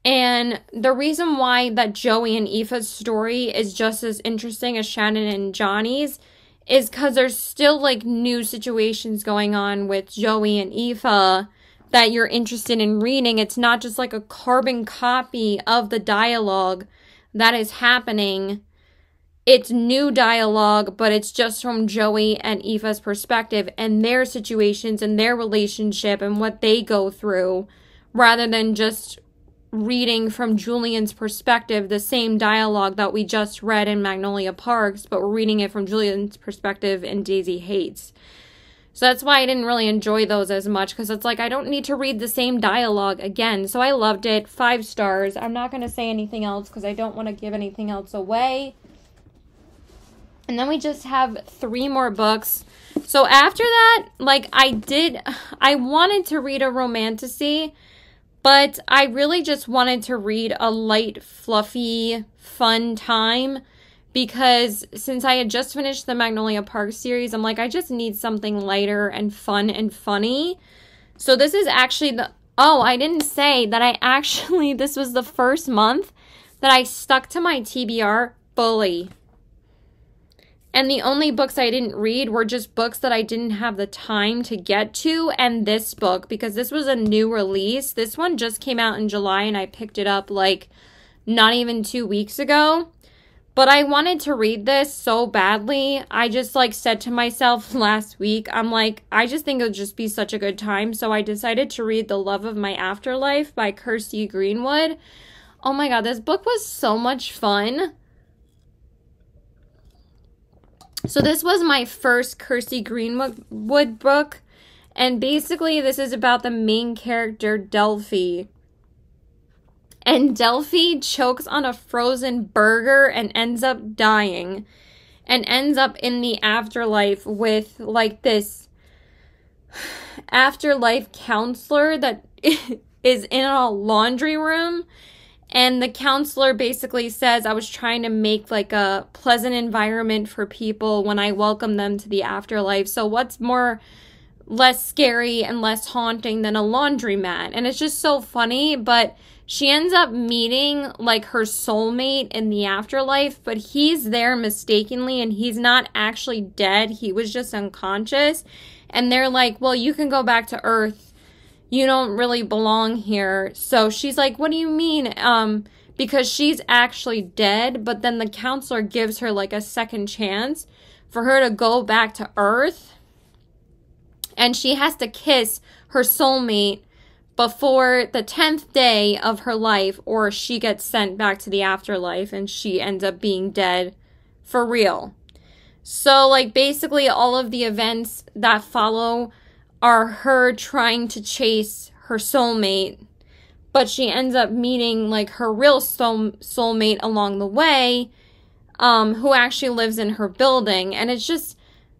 And the reason why that Joey and Aoife's story is just as interesting as Shannon and Johnny's is because there's still like new situations going on with Joey and Aoife that you're interested in reading. It's not just like a carbon copy of the dialogue that is happening. It's new dialogue, but it's just from Joey and Aoife's perspective and their situations and their relationship and what they go through, rather than just reading from Julian's perspective the same dialogue that we just read in Magnolia Parks, but we're reading it from Julian's perspective in Daisy Hates. So that's why I didn't really enjoy those as much, because it's like I don't need to read the same dialogue again. So I loved it. 5 stars. I'm not going to say anything else because I don't want to give anything else away. And then we just have 3 more books. So after that, like I wanted to read a romantasy, but I really just wanted to read a light, fluffy, fun time, because since I had just finished the Magnolia Park series, I'm like, I just need something lighter and fun and funny. So this is actually I didn't say that this was the first month that I stuck to my TBR fully. And the only books I didn't read were just books that I didn't have the time to get to, and this book, because this was a new release. This one just came out in July, and I picked it up, like, not even 2 weeks ago. But I wanted to read this so badly. I just, like, said to myself last week, I'm like, I just think it would just be such a good time. So I decided to read The Love of My Afterlife by Kirsty Greenwood. Oh my god, this book was so much fun. So this was my first Kirsty Greenwood book, and basically this is about the main character, Delphi. And Delphi chokes on a frozen burger and ends up dying, and ends up in the afterlife with like this afterlife counselor that is in a laundry room. And the counselor basically says, I was trying to make like a pleasant environment for people when I welcome them to the afterlife. So what's less scary and less haunting than a laundromat? And it's just so funny. But she ends up meeting like her soulmate in the afterlife, but he's there mistakenly and he's not actually dead. He was just unconscious. And they're like, well, you can go back to Earth. You don't really belong here. So she's like, what do you mean? Because she's actually dead, but then the counselor gives her like a second chance for her to go back to Earth. And she has to kiss her soulmate before the 10th day of her life, or she gets sent back to the afterlife and she ends up being dead for real. So like basically all of the events that follow are her trying to chase her soulmate, but she ends up meeting like her real soulmate along the way, who actually lives in her building. And it's just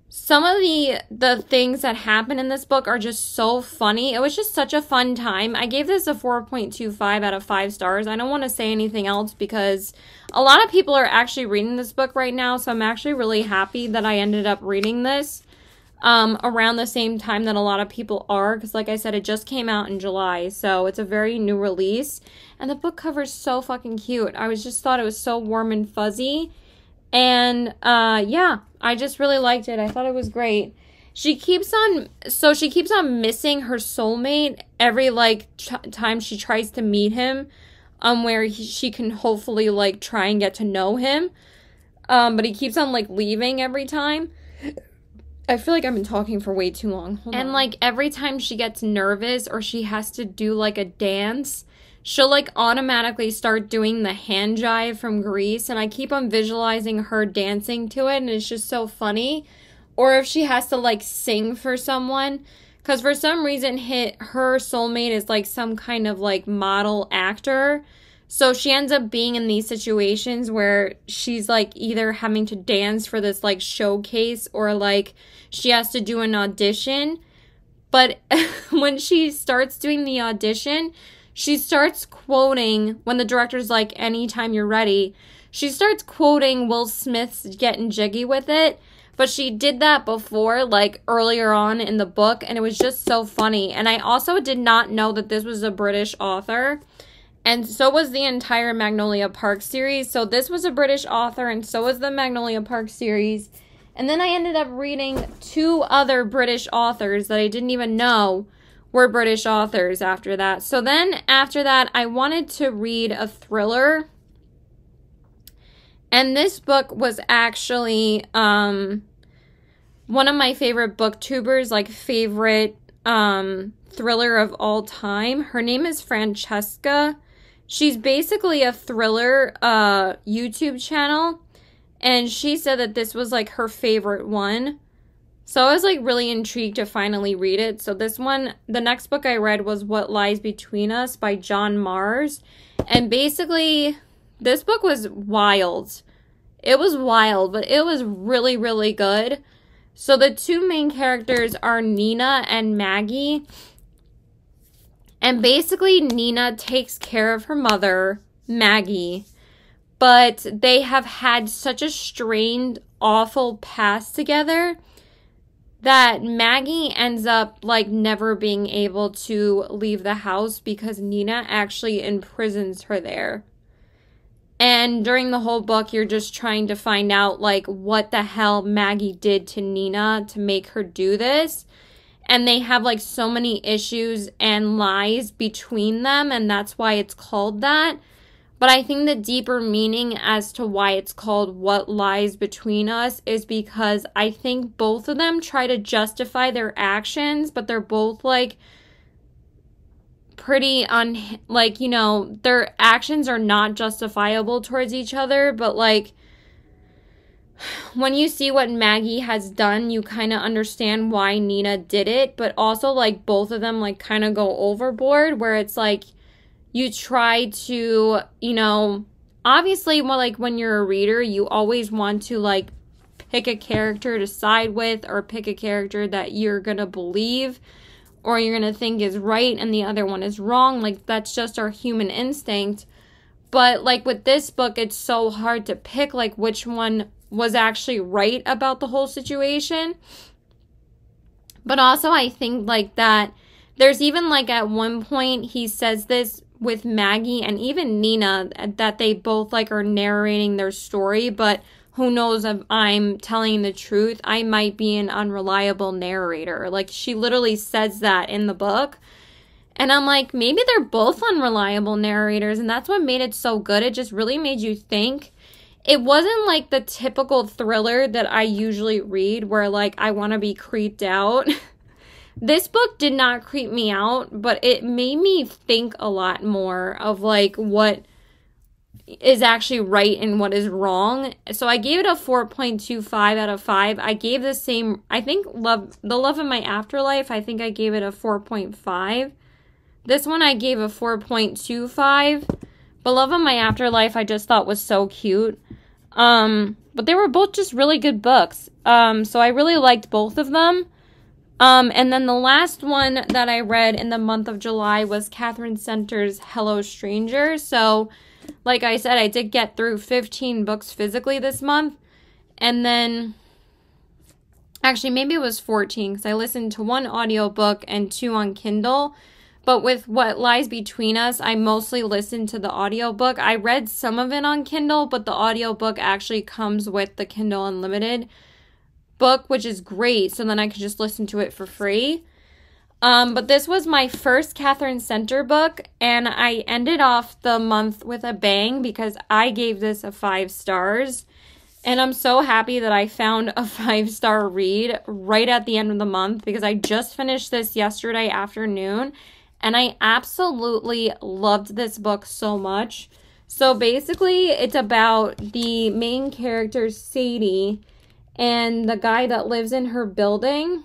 some of the things that happen in this book are just so funny. It was just such a fun time. I gave this a 4.25 out of 5 stars. I don't want to say anything else because a lot of people are actually reading this book right now, so I'm actually really happy that I ended up reading this around the same time that a lot of people are, because like I said, it just came out in July, so it's a very new release, and the book cover is so fucking cute. I just thought it was so warm and fuzzy, and yeah, I just really liked it. I thought it was great. She keeps on missing her soulmate every like time she tries to meet him, where she can hopefully like try and get to know him, but he keeps on like leaving every time. I feel like I've been talking for way too long. Hold on. Like, every time she gets nervous or she has to do, like, a dance, she'll like automatically start doing the hand jive from Grease, and I keep on visualizing her dancing to it, and it's just so funny. Or if she has to like sing for someone, because for some reason her soulmate is like some kind of like model actor. So she ends up being in these situations where she's like either having to dance for this like showcase, or like she has to do an audition. But when she starts doing the audition, she starts quoting, when the director's like, anytime you're ready, she starts quoting Will Smith's Getting Jiggy with It. But she did that before, like earlier on in the book, and it was just so funny. And I also did not know that this was a British author. And so was the entire Magnolia Park series. So this was a British author, and so was the Magnolia Park series. And then I ended up reading 2 other British authors that I didn't even know were British authors after that. So then after that, I wanted to read a thriller. And this book was actually one of my favorite booktubers, like favorite thriller of all time. Her name is Francesca. She's basically a thriller YouTube channel. And she said that this was like her favorite one. So I was like really intrigued to finally read it. So this one, the next book I read was What Lies Between Us by John Mars. And basically, this book was wild. It was wild, but it was really, really good. So the 2 main characters are Nina and Maggie. And basically, Nina takes care of her mother, Maggie. But they have had such a strained, awful past together that Maggie ends up like never being able to leave the house because Nina actually imprisons her there. And during the whole book, you're just trying to find out like what the hell Maggie did to Nina to make her do this. And they have like so many issues and lies between them, and that's why it's called that. But I think the deeper meaning as to why it's called What Lies Between Us is because I think both of them try to justify their actions, but they're both like pretty like, you know, their actions are not justifiable towards each other, but like when you see what Maggie has done, you kind of understand why Nina did it, but also like both of them like kind of go overboard, where it's like you try to, you know, obviously, well, like when you're a reader, you always want to like pick a character to side with, or pick a character that you're gonna believe or you're gonna think is right and the other one is wrong. Like that's just our human instinct. But like with this book, it's so hard to pick like which one was actually right about the whole situation. But also I think like that there's even like at one point he says this with Maggie and even Nina, that they both like are narrating their story, but who knows if I'm telling the truth. I might be an unreliable narrator. Like she literally says that in the book. And I'm like, maybe they're both unreliable narrators, and that's what made it so good. It just really made you think. It wasn't like the typical thriller that I usually read where like I want to be creeped out. This book did not creep me out, but it made me think a lot more of like what is actually right and what is wrong. So I gave it a 4.25 out of 5. I gave the same, I think The Love of My Afterlife, I think I gave it a 4.5. This one I gave a 4.25. But Love of My Afterlife I just thought was so cute. But they were both just really good books. So I really liked both of them. And then the last one that I read in the month of July was Catherine Center's Hello Stranger. So, like I said, I did get through 15 books physically this month. And then, actually, maybe it was 14 because I listened to 1 audiobook and 2 on Kindle. But with What Lies Between Us, I mostly listened to the audiobook. I read some of it on Kindle, but the audiobook actually comes with the Kindle Unlimited book, which is great, so then I could just listen to it for free. But this was my first Catherine Center book, and I ended off the month with a bang because I gave this a 5 stars, and I'm so happy that I found a 5-star read right at the end of the month because I just finished this yesterday afternoon, And I absolutely loved this book so much. So basically, it's about the main character, Sadie, and the guy that lives in her building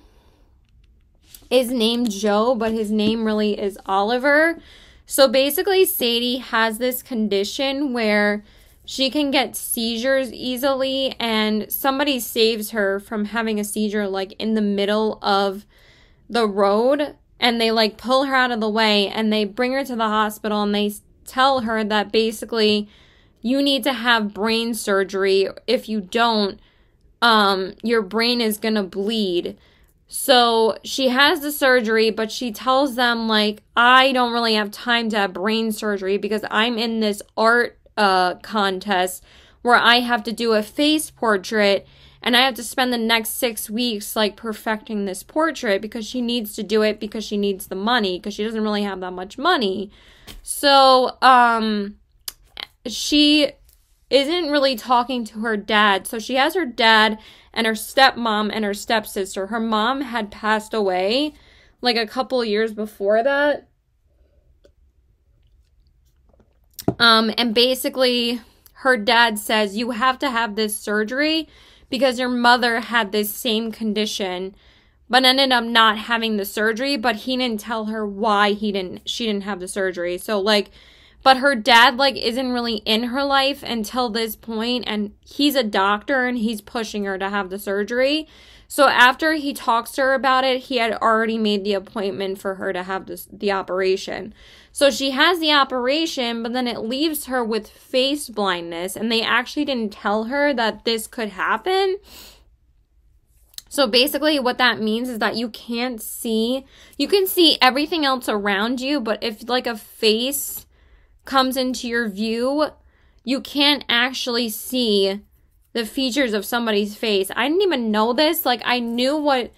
is named Joe, but his name really is Oliver. So basically, Sadie has this condition where she can get seizures easily, and somebody saves her from having a seizure like in the middle of the road, and they like pull her out of the way and they bring her to the hospital, and they tell her that basically you need to have brain surgery. If you don't, your brain is gonna bleed. So she has the surgery, but she tells them, like, I don't really have time to have brain surgery because I'm in this art contest where I have to do a face portrait, and I have to spend the next 6 weeks, like, perfecting this portrait because she needs to do it because she needs the money because she doesn't really have that much money. So, she isn't really talking to her dad. So she has her dad and her stepmom and her stepsister. Her mom had passed away like a couple years before that. And basically her dad says, you have to have this surgery because your mother had this same condition, but ended up not having the surgery, but he didn't tell her why she didn't have the surgery. So like, but her dad, like, isn't really in her life until this point, and he's a doctor, and he's pushing her to have the surgery. So after he talks to her about it, he had already made the appointment for her to have the operation. So she has the operation, but then it leaves her with face blindness, and they actually didn't tell her that this could happen. So basically what that means is that you can see everything else around you, but if like a face comes into your view, you can't actually see the features of somebody's face. I didn't even know this. Like, I knew what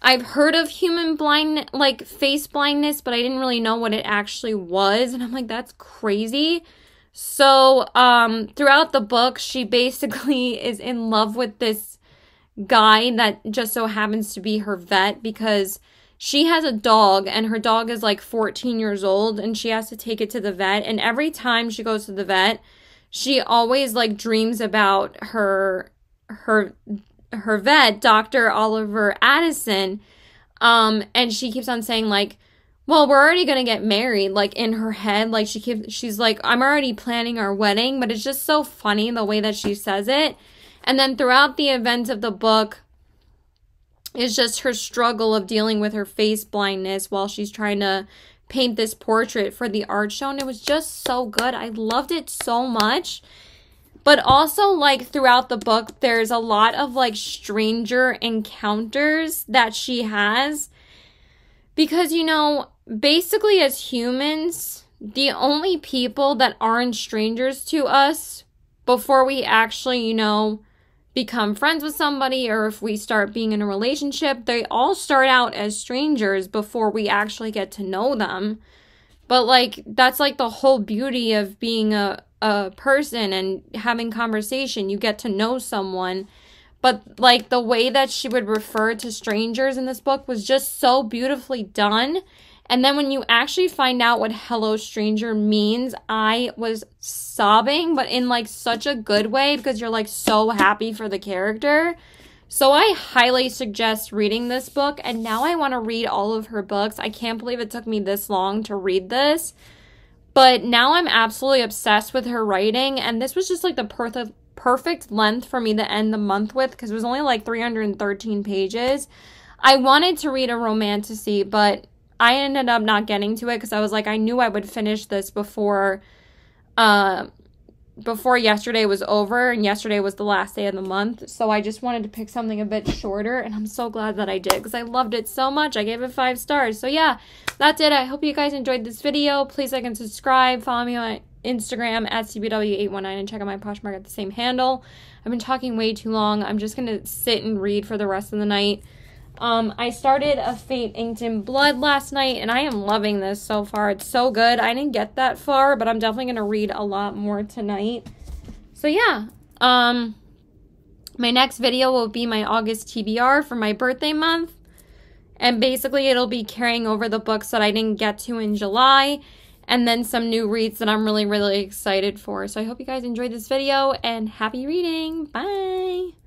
I've heard of human blind, like face blindness, but I didn't really know what it actually was. And I'm like, that's crazy. So, throughout the book, she basically is in love with this guy that just so happens to be her vet because she has a dog, and her dog is like 14 years old, and she has to take it to the vet. And every time she goes to the vet, she always like dreams about her vet, Dr. Oliver Addison. And she keeps on saying like, well, we're already going to get married, like in her head. Like she's like, I'm already planning our wedding, but it's just so funny the way that she says it. And then throughout the events of the book, it's just her struggle of dealing with her face blindness while she's trying to paint this portrait for the art show. And it was just so good. I loved it so much. But also, like, throughout the book, there's a lot of, like, stranger encounters that she has. Because, you know, basically as humans, the only people that aren't strangers to us before we actually, you know, become friends with somebody, or if we start being in a relationship, they all start out as strangers before we actually get to know them. But like, that's like the whole beauty of being a person and having conversation. You get to know someone. But like the way that she would refer to strangers in this book was just so beautifully done. And then when you actually find out what hello stranger means, I was sobbing, but in like such a good way because you're like so happy for the character. So I highly suggest reading this book, and now I want to read all of her books. I can't believe it took me this long to read this, but now I'm absolutely obsessed with her writing, and this was just like the perfect length for me to end the month with because it was only like 313 pages. I wanted to read a romantasy, but I ended up not getting to it because I was like, I knew I would finish this before yesterday was over, and yesterday was the last day of the month. So I just wanted to pick something a bit shorter, and I'm so glad that I did because I loved it so much. I gave it 5 stars. So yeah, that's it. I hope you guys enjoyed this video. Please like and subscribe. Follow me on Instagram at CBW819 and check out my Poshmark at the same handle. I've been talking way too long. I'm just going to sit and read for the rest of the night. I started A Fate Inked in Blood last night, and I am loving this so far. It's so good. I didn't get that far, but I'm definitely going to read a lot more tonight. So yeah, my next video will be my August TBR for my birthday month. And basically it'll be carrying over the books that I didn't get to in July, and then some new reads that I'm really, really excited for. So I hope you guys enjoyed this video, and happy reading. Bye!